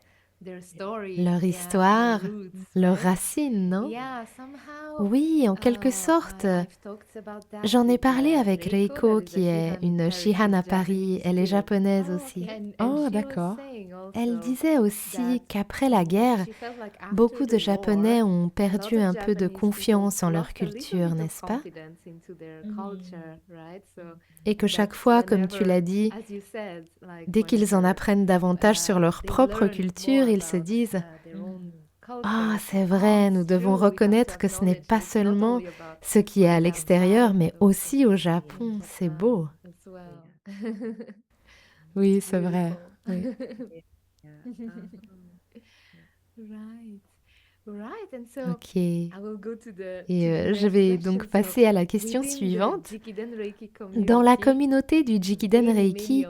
[SPEAKER 1] Their story.
[SPEAKER 2] Leur
[SPEAKER 1] yeah,
[SPEAKER 2] histoire,
[SPEAKER 1] their roots,
[SPEAKER 2] leurs
[SPEAKER 1] right?
[SPEAKER 2] racines, non?
[SPEAKER 1] Yeah, somehow.
[SPEAKER 2] Oui, en quelque sorte.
[SPEAKER 1] I've talked about that
[SPEAKER 2] J'en ai
[SPEAKER 1] with,
[SPEAKER 2] parlé avec
[SPEAKER 1] Reiko,
[SPEAKER 2] Reiko,
[SPEAKER 1] that is a
[SPEAKER 2] qui est
[SPEAKER 1] Shihan
[SPEAKER 2] une
[SPEAKER 1] heritage
[SPEAKER 2] Shihan à Paris.
[SPEAKER 1] Japanese
[SPEAKER 2] Elle est
[SPEAKER 1] too.
[SPEAKER 2] japonaise
[SPEAKER 3] Oh,
[SPEAKER 2] aussi.
[SPEAKER 3] okay.
[SPEAKER 1] And
[SPEAKER 2] Oh,
[SPEAKER 1] she was
[SPEAKER 2] d'accord.
[SPEAKER 1] saying
[SPEAKER 2] Elle
[SPEAKER 1] also
[SPEAKER 2] disait aussi
[SPEAKER 1] that
[SPEAKER 2] qu'après la guerre,
[SPEAKER 1] she felt like after
[SPEAKER 2] beaucoup de
[SPEAKER 1] the
[SPEAKER 2] Japonais
[SPEAKER 1] war,
[SPEAKER 2] ont
[SPEAKER 1] a lot
[SPEAKER 2] perdu
[SPEAKER 1] of
[SPEAKER 2] un peu de
[SPEAKER 1] Japanese
[SPEAKER 2] confiance
[SPEAKER 1] people
[SPEAKER 2] en leur
[SPEAKER 1] lost a little
[SPEAKER 2] culture,
[SPEAKER 1] bit of
[SPEAKER 2] n'est-ce pas?
[SPEAKER 1] confidence into their culture, right? So
[SPEAKER 2] Et que chaque
[SPEAKER 1] that
[SPEAKER 2] fois, comme tu l'as
[SPEAKER 1] whenever,
[SPEAKER 2] dit,
[SPEAKER 1] as you said, like
[SPEAKER 2] dès qu'ils en
[SPEAKER 1] whenever
[SPEAKER 2] apprennent davantage sur leur
[SPEAKER 1] they
[SPEAKER 2] propre
[SPEAKER 1] learn
[SPEAKER 2] culture,
[SPEAKER 1] more
[SPEAKER 2] ils se
[SPEAKER 1] about
[SPEAKER 2] disent
[SPEAKER 1] their own
[SPEAKER 2] Ah,
[SPEAKER 1] culture,
[SPEAKER 2] c'est vrai, nous
[SPEAKER 1] it's
[SPEAKER 2] devons
[SPEAKER 1] true, we have to
[SPEAKER 2] reconnaître que ce n'est
[SPEAKER 1] acknowledge
[SPEAKER 2] pas
[SPEAKER 1] it's not
[SPEAKER 2] seulement
[SPEAKER 1] only about
[SPEAKER 2] ce qui est
[SPEAKER 1] what
[SPEAKER 2] à
[SPEAKER 1] we have
[SPEAKER 2] l'extérieur,
[SPEAKER 1] now,
[SPEAKER 2] mais
[SPEAKER 1] but
[SPEAKER 2] aussi au
[SPEAKER 1] in
[SPEAKER 2] Japon. C'est
[SPEAKER 1] Japan
[SPEAKER 2] beau.
[SPEAKER 1] as well.
[SPEAKER 2] Oui,
[SPEAKER 1] It's
[SPEAKER 2] c'est vrai.
[SPEAKER 1] beautiful.
[SPEAKER 2] Oui.
[SPEAKER 3] Yeah.
[SPEAKER 1] Right. Right. Ok. Et je vais donc passer à la question suivante. Dans la communauté du Jikiden Reiki,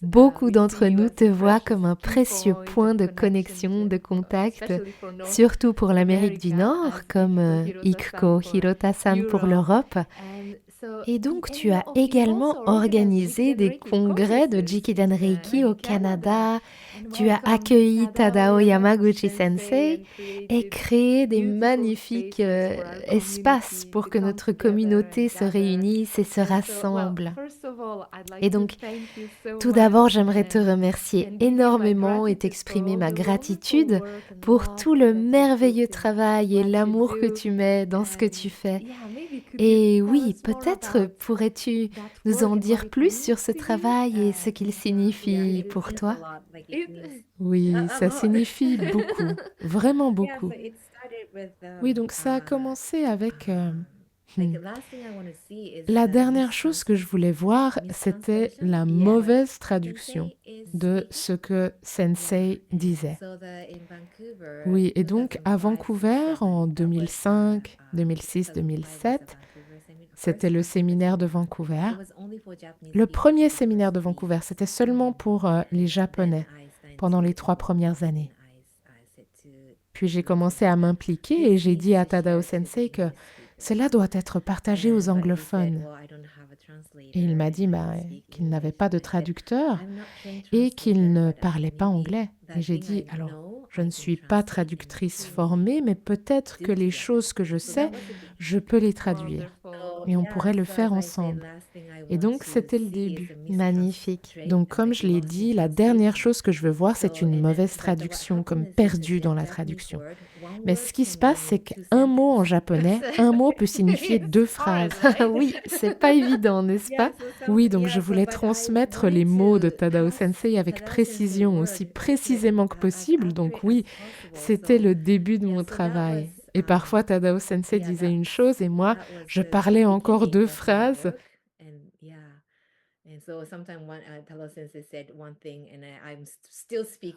[SPEAKER 1] beaucoup d'entre nous te voient comme un précieux point de connexion, de contact, surtout pour l'Amérique du Nord, comme Ikko Hirota-san pour l'Europe. Et donc, tu as également organisé des congrès de Jikiden Reiki au Canada. Tu as accueilli Tadao Yamaguchi Sensei et créé des magnifiques espaces pour que notre communauté se réunisse et se rassemble. Et donc, tout d'abord, j'aimerais te remercier énormément et t'exprimer ma gratitude pour tout le merveilleux travail et l'amour que tu mets dans ce que tu fais. Et oui, peut-être pourrais-tu nous en dire plus sur ce travail et ce qu'il signifie pour toi?
[SPEAKER 2] Oui, ça signifie beaucoup, vraiment beaucoup. Oui, donc ça a commencé avec... La dernière chose que je voulais voir, c'était la mauvaise traduction de ce que Sensei disait. Oui, et donc à Vancouver, en 2005, 2006, 2007, c'était le séminaire de Vancouver. Le premier séminaire de Vancouver, c'était seulement pour les Japonais pendant les 3 premières années. Puis j'ai commencé à m'impliquer et j'ai dit à Tadao Sensei que cela doit être partagé aux anglophones. Et il m'a dit qu'il n'avait pas de traducteur et qu'il ne parlait pas anglais. Et j'ai dit, alors, je ne suis pas traductrice formée, mais peut-être que les choses que je sais, je peux les traduire. Et on pourrait le faire ensemble. Et donc, c'était le début.
[SPEAKER 1] Magnifique.
[SPEAKER 2] Donc, comme je l'ai dit, la dernière chose que je veux voir, c'est une mauvaise traduction, comme perdu dans la traduction. Mais ce qui se passe, c'est qu'un mot en japonais, un mot peut signifier 2 phrases.
[SPEAKER 1] Oui, c'est pas évident, n'est-ce pas?
[SPEAKER 2] Oui, donc je voulais transmettre les mots de Tadao Sensei avec précision, aussi précisément que possible. Donc oui, c'était le début de mon travail. Et parfois, Tadao Sensei disait une chose et moi, je parlais encore 2 phrases.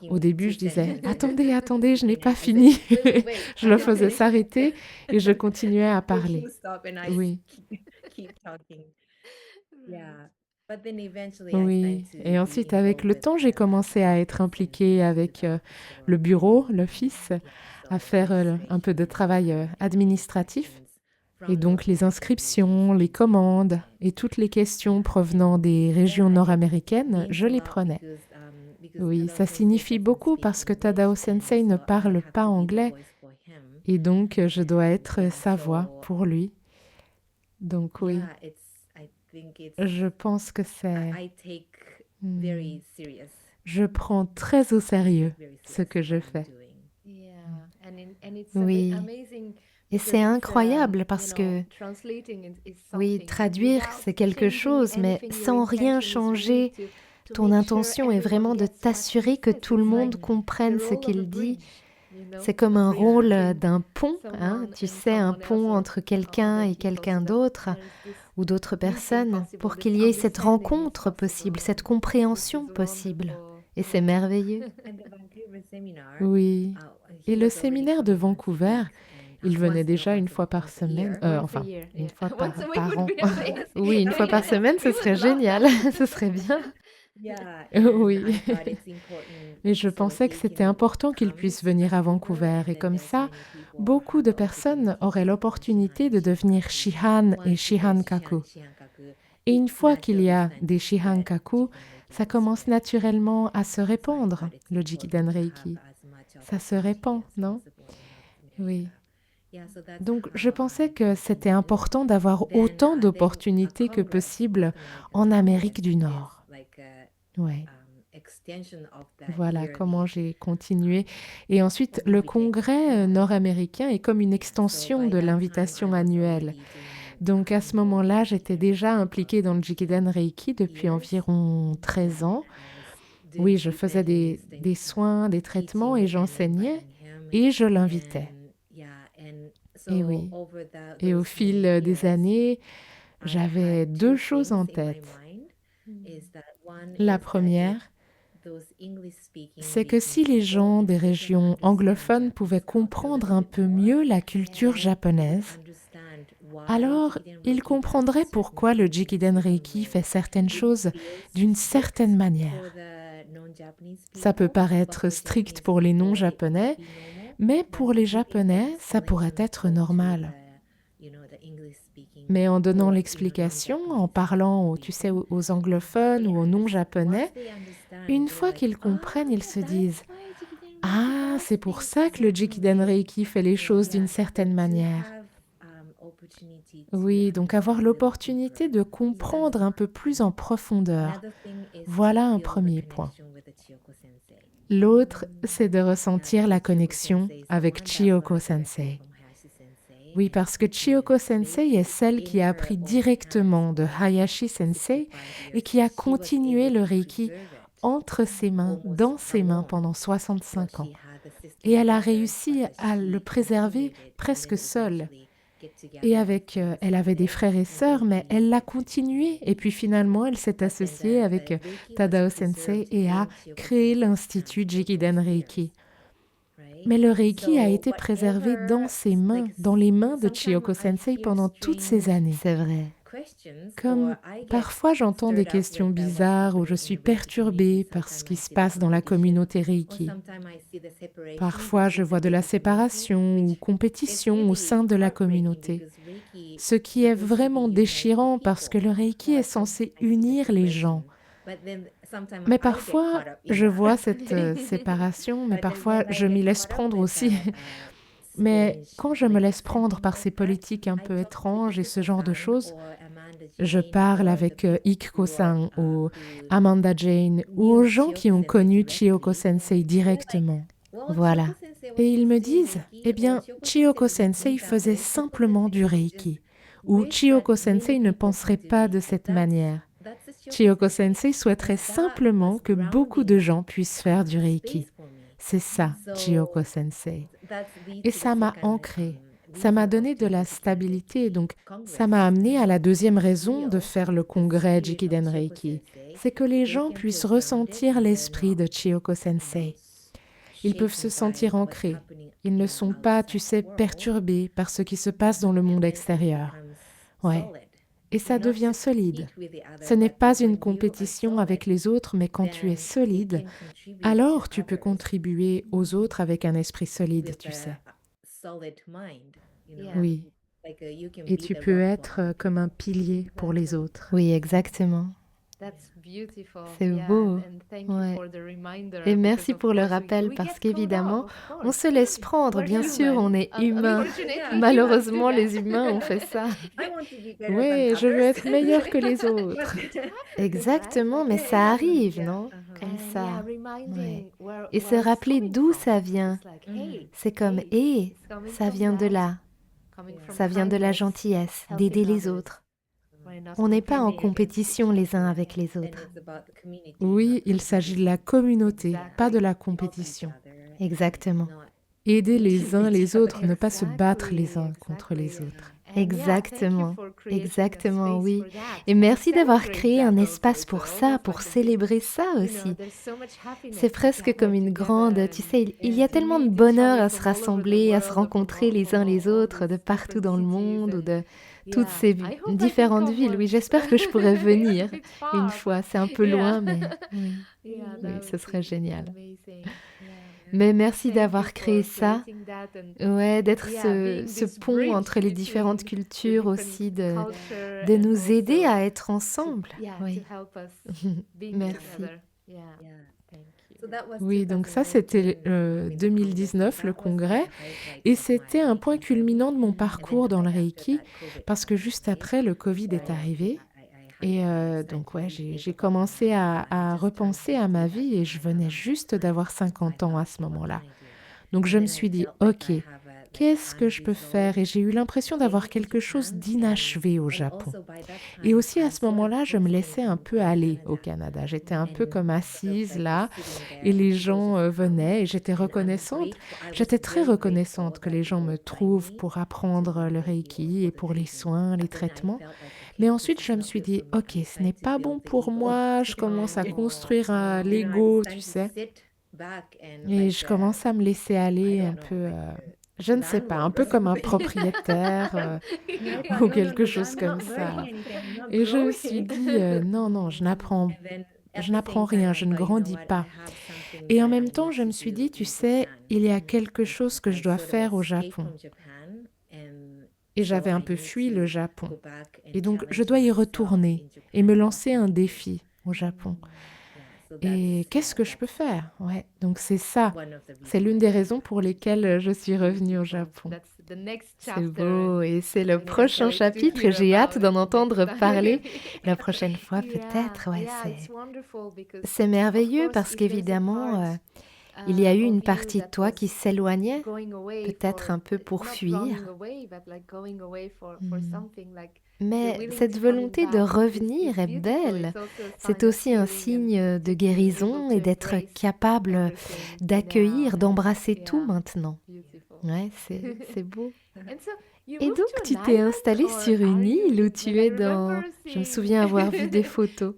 [SPEAKER 2] Au début, je disais, attendez, attendez, je n'ai pas fini. Je le faisais s'arrêter et je continuais à parler. Oui. Oui, et ensuite, avec le temps, j'ai commencé à être impliquée avec le bureau, l'office, à faire un peu de travail administratif. Et donc, les inscriptions, les commandes et toutes les questions provenant des régions nord-américaines, je les prenais. Oui, ça signifie beaucoup parce que Tadao Sensei ne parle pas anglais et donc je dois être sa voix pour lui. Donc oui, je pense que c'est... Je prends très au sérieux ce que je fais.
[SPEAKER 1] Oui. Et c'est incroyable parce que, oui, traduire, c'est quelque chose, mais sans rien changer, ton intention est vraiment de t'assurer que tout le monde comprenne ce qu'il dit. C'est comme un rôle d'un pont, hein, tu sais, un pont entre quelqu'un et quelqu'un d'autre ou d'autres personnes pour qu'il y ait cette rencontre possible, cette compréhension possible. Et c'est merveilleux.
[SPEAKER 2] Oui. Et le séminaire de Vancouver, il venait déjà une fois par semaine, enfin, une fois par an.
[SPEAKER 1] Oui, une fois par semaine, ce serait génial, ce serait bien.
[SPEAKER 2] Oui. Et je pensais que c'était important qu'ils puissent venir à Vancouver. Et comme ça, beaucoup de personnes auraient l'opportunité de devenir Shihan et Shihankaku. Et une fois qu'il y a des Shihankaku, ça commence naturellement à se répandre, le Jikiden Reiki. Ça se répand, non? Oui. Donc, je pensais que c'était important d'avoir autant d'opportunités que possible en Amérique du Nord. Ouais. Voilà comment j'ai continué. Et ensuite, le congrès nord-américain est comme une extension de l'invitation annuelle. Donc, à ce moment-là, j'étais déjà impliquée dans le Jikiden Reiki depuis environ 13 ans. Oui, je faisais des soins, des traitements et j'enseignais et je l'invitais. Et oui. Et au fil des années, j'avais 2 choses en tête. La première, c'est que si les gens des régions anglophones pouvaient comprendre un peu mieux la culture japonaise, alors ils comprendraient pourquoi le Jikiden Reiki fait certaines choses d'une certaine manière. Ça peut paraître strict pour les non-japonais, mais pour les japonais, ça pourrait être normal. Mais en donnant l'explication, en parlant, tu sais, aux anglophones ou aux non-japonais, une fois qu'ils comprennent, ils se disent « Ah, c'est pour ça que le Jikiden Reiki fait les choses d'une certaine manière. » Oui, donc avoir l'opportunité de comprendre un peu plus en profondeur. Voilà un premier point. L'autre, c'est de ressentir la connexion avec Chiyoko Sensei. Oui, parce que Chiyoko Sensei est celle qui a appris directement de Hayashi Sensei et qui a continué le Reiki entre ses mains, dans ses mains pendant 65 ans. Et elle a réussi à le préserver presque seule. Et elle avait des frères et sœurs, mais elle l'a continué. Et puis finalement, elle s'est associée avec Tadao Sensei et a créé l'Institut Jikiden Reiki. Mais le Reiki a été préservé dans ses mains, dans les mains de Chiyoko Sensei pendant toutes ces années.
[SPEAKER 1] C'est vrai.
[SPEAKER 2] Comme parfois j'entends des questions bizarres où je suis perturbée par ce qui se passe dans la communauté Reiki. Parfois je vois de la séparation ou compétition au sein de la communauté. Ce qui est vraiment déchirant parce que le Reiki est censé unir les gens. Mais parfois je vois cette séparation, mais parfois je m'y laisse prendre aussi. Mais quand je me laisse prendre par ces politiques un peu étranges et ce genre de choses, je parle avec Ikko-san ou Amanda Jane ou aux gens qui ont connu Chiyoko Sensei directement.
[SPEAKER 1] Voilà.
[SPEAKER 2] Et ils me disent, eh bien, Chiyoko Sensei faisait simplement du Reiki, ou Chiyoko Sensei ne penserait pas de cette manière. Chiyoko Sensei souhaiterait simplement que beaucoup de gens puissent faire du Reiki. C'est ça, Chiyoko Sensei. Et ça m'a ancrée. Ça m'a donné de la stabilité, donc ça m'a amené à la deuxième raison de faire le congrès Jikiden Reiki. C'est que les gens puissent ressentir l'esprit de Chiyoko Sensei. Ils peuvent se sentir ancrés. Ils ne sont pas, tu sais, perturbés par ce qui se passe dans le monde extérieur. Ouais. Et ça devient solide. Ce n'est pas une compétition avec les autres, mais quand tu es solide, alors tu peux contribuer aux autres avec un esprit solide, tu sais. Oui. Et tu peux être comme un pilier pour les autres.
[SPEAKER 1] Oui, exactement. C'est beau. Ouais. Et merci pour le rappel parce qu'évidemment, on se laisse prendre. Bien sûr, on est humain. Malheureusement, les humains ont fait ça.
[SPEAKER 2] Oui, je veux être meilleure que les autres.
[SPEAKER 1] Exactement, mais ça arrive, non? Comme ça. Ouais. Et se rappeler d'où ça vient. C'est comme, ça vient de là. Ça vient de la gentillesse, d'aider les autres. On n'est pas en compétition les uns avec les autres.
[SPEAKER 2] Oui, il s'agit de la communauté, pas de la compétition.
[SPEAKER 1] Exactement.
[SPEAKER 2] Aider les uns les autres, ne pas se battre les uns contre les autres.
[SPEAKER 1] Exactement, exactement, oui. Et merci d'avoir créé un espace pour ça, pour célébrer ça aussi. C'est presque comme une grande, tu sais, il y a tellement de bonheur à se rassembler, à se rencontrer les uns les autres de partout dans le monde ou de toutes ces différentes villes. Oui, j'espère que je pourrais venir une fois. C'est un peu loin, mais oui, ce serait génial. Mais merci d'avoir créé ça, ouais, d'être ce pont entre les différentes cultures aussi, de nous aider à être ensemble. Oui. Merci.
[SPEAKER 2] Oui, donc ça c'était 2019, le congrès, et c'était un point culminant de mon parcours dans le Reiki, parce que juste après, le Covid est arrivé. Et donc, ouais, j'ai commencé à repenser à ma vie et je venais juste d'avoir 50 ans à ce moment-là. Donc, je me suis dit, OK, qu'est-ce que je peux faire? Et j'ai eu l'impression d'avoir quelque chose d'inachevé au Japon. Et aussi à ce moment-là, je me laissais un peu aller au Canada. J'étais un peu comme assise là et les gens venaient et j'étais reconnaissante. J'étais très reconnaissante que les gens me trouvent pour apprendre le Reiki et pour les soins, les traitements. Mais ensuite, je me suis dit, OK, ce n'est pas bon pour moi. Je commence à construire un Lego, tu sais. Et je commence à me laisser aller un peu, je ne sais pas, un peu comme un propriétaire ou quelque chose comme ça. Et je me suis dit, non, non, je n'apprends rien, je ne grandis pas. Et en même temps, je me suis dit, tu sais, il y a quelque chose que je dois faire au Japon. Et j'avais un peu fui le Japon. Et donc, je dois y retourner et me lancer un défi au Japon. Et qu'est-ce que je peux faire? Ouais, donc c'est ça. C'est l'une des raisons pour lesquelles je suis revenue au Japon.
[SPEAKER 1] C'est beau et c'est le prochain chapitre et j'ai hâte d'en entendre parler la prochaine fois peut-être. Ouais, c'est merveilleux parce qu'évidemment, il y a eu une partie de toi qui s'éloignait, peut-être un peu pour fuir. Mais cette volonté de revenir est belle. C'est aussi un signe de guérison et d'être capable d'accueillir, d'embrasser tout maintenant. Ouais, c'est beau. Et donc, tu t'es installée sur une île où tu es dans... Je me souviens avoir vu des photos.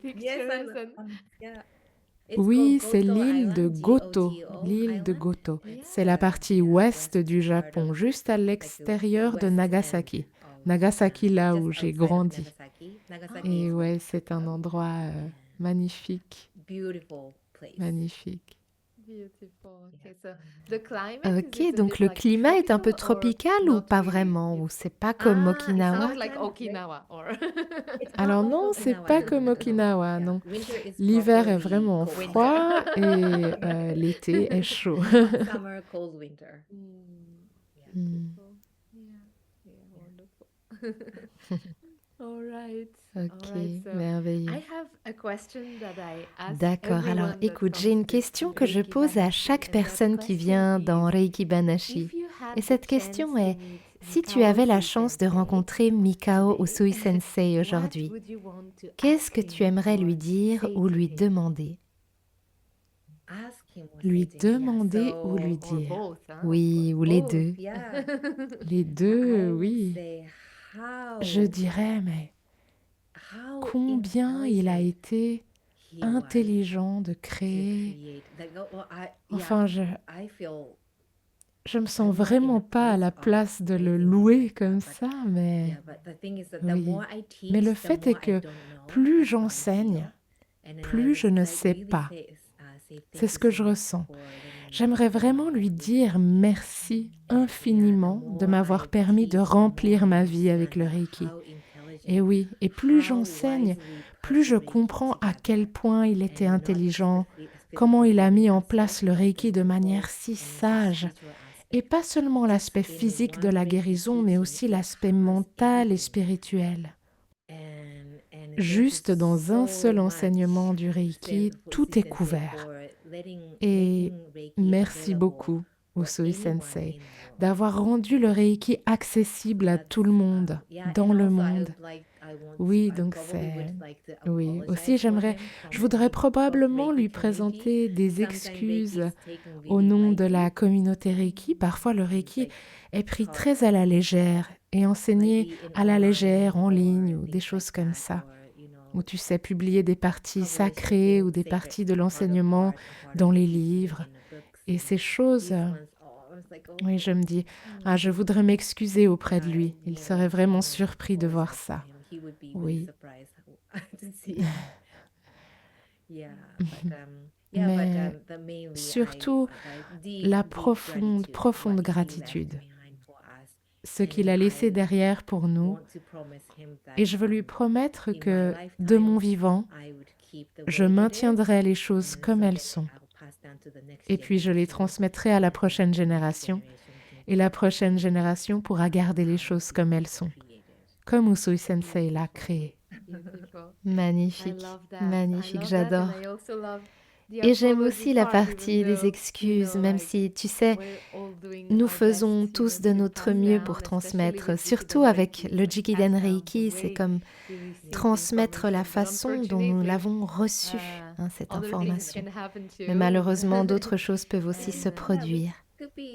[SPEAKER 2] Oui, c'est l'île de Goto. L'île de Goto. C'est la partie ouest du Japon, juste à l'extérieur de Nagasaki. Nagasaki, là où j'ai grandi. Et ouais, c'est un endroit magnifique. Magnifique.
[SPEAKER 1] Ok, donc le climat est un peu tropical ou pas vraiment? Ou c'est pas comme Okinawa?
[SPEAKER 2] Alors non, c'est pas comme Okinawa, non. L'hiver est vraiment froid et l'été est chaud. Hmm.
[SPEAKER 1] Ok, merveilleux. D'accord, alors écoute, j'ai une question que je pose à chaque personne qui vient dans Reiki Banashi. Et cette question est, si tu avais la chance de rencontrer Mikao Usui Sensei aujourd'hui, qu'est-ce que tu aimerais lui dire ou lui demander?
[SPEAKER 2] Lui demander ou lui dire?
[SPEAKER 1] Oui, ou les deux.
[SPEAKER 2] Les deux, oui. Je dirais, mais combien il a été intelligent de créer. Enfin, je me sens vraiment pas à la place de le louer comme ça, mais oui. Mais le fait est que plus j'enseigne, plus je ne sais pas. C'est ce que je ressens. J'aimerais vraiment lui dire merci infiniment de m'avoir permis de remplir ma vie avec le Reiki. Et oui, et plus j'enseigne, plus je comprends à quel point il était intelligent, comment il a mis en place le Reiki de manière si sage. Et pas seulement l'aspect physique de la guérison, mais aussi l'aspect mental et spirituel. Juste dans un seul enseignement du Reiki, tout est couvert. Et merci beaucoup, Usui Sensei, d'avoir rendu le Reiki accessible à tout le monde, dans le monde. Oui, donc c'est... Oui, aussi je voudrais probablement lui présenter des excuses au nom de la communauté Reiki. Parfois, le Reiki est pris très à la légère et enseigné à la légère en ligne ou des choses comme ça, où tu sais publier des parties sacrées ou des parties de l'enseignement dans les livres. Et ces choses, oui, je me dis, je voudrais m'excuser auprès de lui. Il serait vraiment surpris de voir ça. Oui. Mais surtout, la profonde, profonde gratitude. Ce qu'il a laissé derrière pour nous. Et je veux lui promettre que, de mon vivant, je maintiendrai les choses comme elles sont. Et puis je les transmettrai à la prochaine génération. Et la prochaine génération pourra garder les choses comme elles sont. Comme Usui Sensei l'a créé.
[SPEAKER 1] Magnifique, magnifique, j'adore. Et j'aime aussi la partie des excuses, même si, tu sais, Nous faisons tous de notre mieux pour transmettre, surtout avec le Jikiden Reiki, c'est comme transmettre la façon dont nous l'avons reçue, cette information. Mais malheureusement, d'autres choses peuvent aussi se produire.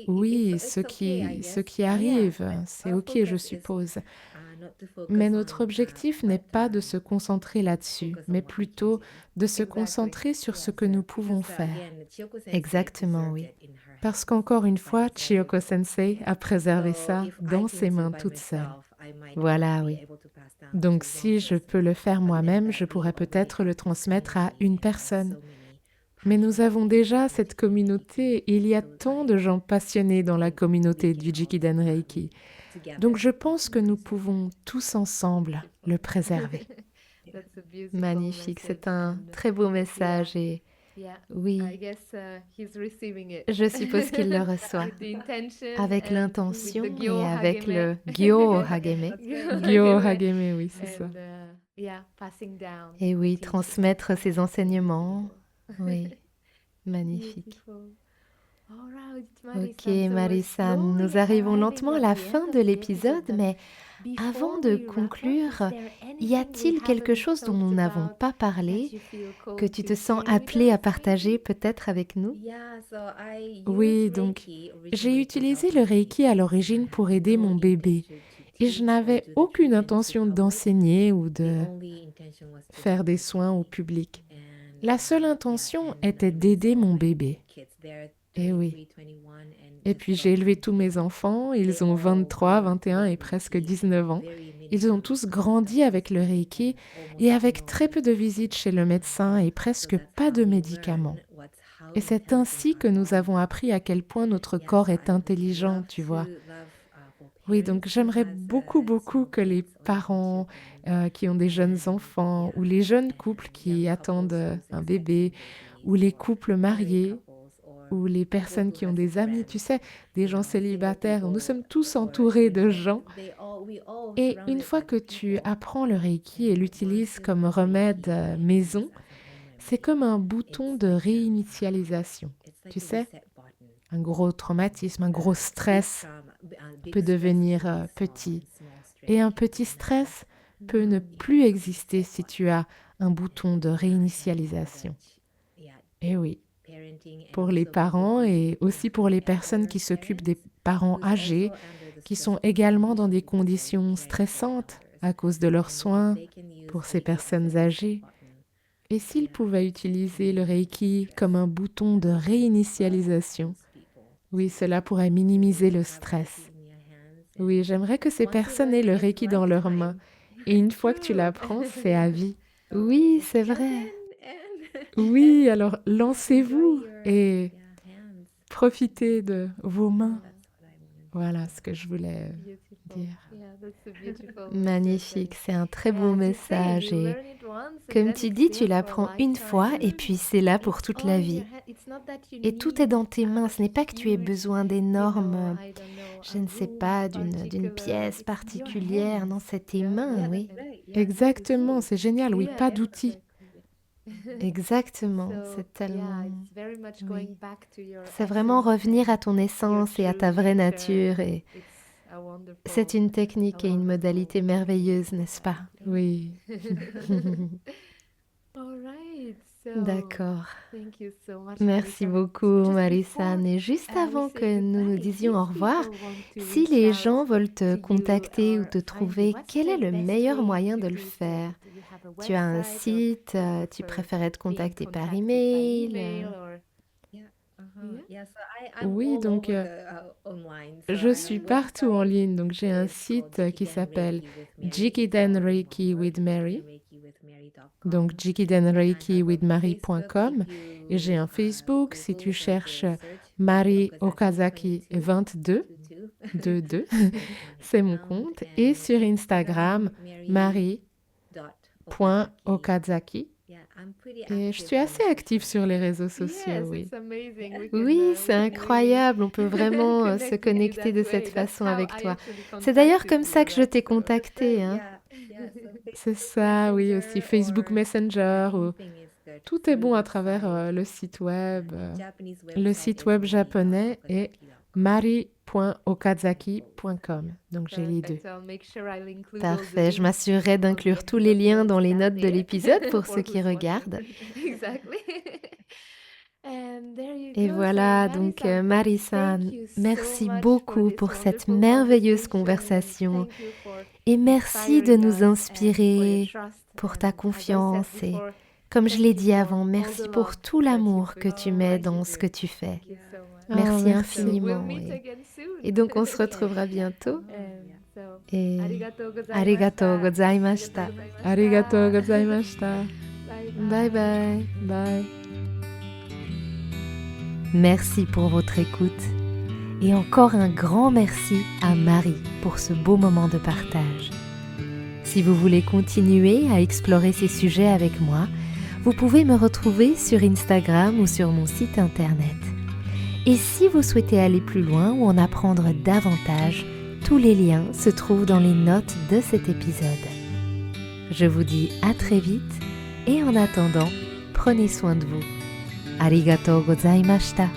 [SPEAKER 2] Oui, ce qui arrive, c'est OK, je suppose. Mais notre objectif n'est pas de se concentrer là-dessus, mais plutôt de se concentrer sur ce que nous pouvons faire.
[SPEAKER 1] Exactement, oui.
[SPEAKER 2] Parce qu'encore une fois, Chiyoko Sensei a préservé ça dans ses mains toute seule.
[SPEAKER 1] Voilà, oui.
[SPEAKER 2] Donc si je peux le faire moi-même, je pourrais peut-être le transmettre à une personne. Mais nous avons déjà cette communauté et il y a tant de gens passionnés dans la communauté du Jikiden Reiki. Donc je pense que nous pouvons tous ensemble le préserver.
[SPEAKER 1] Magnifique, c'est un très beau message et oui, je suppose qu'il le reçoit avec l'intention et avec le Gyo Hageme.
[SPEAKER 2] Gyo Hageme, oui, c'est ça.
[SPEAKER 1] Et oui, transmettre ses enseignements. Oui, magnifique. Ok, Marie-san, nous arrivons lentement à la fin de l'épisode, mais avant de conclure, y a-t-il quelque chose dont nous n'avons pas parlé, que tu te sens appelé à partager peut-être avec nous?
[SPEAKER 2] Oui, donc j'ai utilisé le Reiki à l'origine pour aider mon bébé et je n'avais aucune intention d'enseigner ou de faire des soins au public. La seule intention était d'aider mon bébé. Et oui. Et puis j'ai élevé tous mes enfants, ils ont 23, 21 et presque 19 ans. Ils ont tous grandi avec le Reiki et avec très peu de visites chez le médecin et presque pas de médicaments. Et c'est ainsi que nous avons appris à quel point notre corps est intelligent, tu vois. Oui, donc j'aimerais beaucoup que les parents qui ont des jeunes enfants ou les jeunes couples qui attendent un bébé ou les couples mariés ou les personnes qui ont des amis, tu sais, des gens célibataires. Nous sommes tous entourés de gens. Et une fois que tu apprends le Reiki et l'utilises comme remède maison, c'est comme un bouton de réinitialisation. Tu sais, un gros traumatisme, un gros stress peut devenir petit. Et un petit stress peut ne plus exister si tu as un bouton de réinitialisation. Et oui. Pour les parents et aussi pour les personnes qui s'occupent des parents âgés, qui sont également dans des conditions stressantes à cause de leurs soins pour ces personnes âgées. Et s'ils pouvaient utiliser le Reiki comme un bouton de réinitialisation, oui, cela pourrait minimiser le stress. Oui, j'aimerais que ces personnes aient le Reiki dans leurs mains. Et une fois que tu l'apprends, c'est à vie.
[SPEAKER 1] Oui, c'est vrai.
[SPEAKER 2] Oui, alors lancez-vous et profitez de vos mains. Voilà ce que je voulais dire.
[SPEAKER 1] Magnifique, c'est un très beau message et comme tu dis, tu l'apprends une fois et puis c'est là pour toute la vie. Et tout est dans tes mains, ce n'est pas que tu aies besoin d'énormes, je ne sais pas, d'une pièce particulière, non, c'est tes mains, oui.
[SPEAKER 2] Exactement, c'est génial, oui, pas d'outils.
[SPEAKER 1] Exactement, c'est tellement... Oui. C'est vraiment revenir à ton essence et à ta vraie nature et c'est une technique et une modalité merveilleuse, n'est-ce pas?
[SPEAKER 2] Oui.
[SPEAKER 1] D'accord. Merci beaucoup, Marie-san. Et juste avant que nous nous disions au revoir, si les gens veulent te contacter ou te trouver, quel est le meilleur moyen de le faire? Tu as un site, tu préfères être contacté par email?
[SPEAKER 2] Oui, donc je suis partout en ligne. Donc j'ai un site qui s'appelle Jikiden Reiki with Mary. Donc jikidenreikiwithmary.com et j'ai un Facebook si tu cherches Mari Okazaki 22 c'est mon compte et sur Instagram Mari.okazaki et je suis assez active sur les réseaux sociaux, oui.
[SPEAKER 1] Oui, c'est incroyable, on peut vraiment se connecter de cette façon avec toi. C'est d'ailleurs comme ça que je t'ai contacté, hein.
[SPEAKER 2] C'est ça, oui, aussi Facebook Messenger. Tout est bon à travers le site web japonais est mari.okazaki.com. Donc j'ai les deux.
[SPEAKER 1] Parfait, je m'assurerai d'inclure tous les liens dans les notes de l'épisode pour ceux qui regardent. Et voilà, donc Marie-san, merci beaucoup pour cette merveilleuse conversation et merci de nous inspirer, pour ta confiance et, comme je l'ai dit avant, merci pour tout l'amour que tu mets dans ce que tu fais. Merci infiniment. Et donc on se retrouvera bientôt. Et arigatou gozaimashita.
[SPEAKER 2] Arigatou gozaimashita.
[SPEAKER 1] Bye bye.
[SPEAKER 2] Bye.
[SPEAKER 1] Merci pour votre écoute et encore un grand merci à Marie pour ce beau moment de partage. Si vous voulez continuer à explorer ces sujets avec moi, vous pouvez me retrouver sur Instagram ou sur mon site internet. Et si vous souhaitez aller plus loin ou en apprendre davantage, tous les liens se trouvent dans les notes de cet épisode. Je vous dis à très vite et en attendant, prenez soin de vous. Arigatou gozaimashita.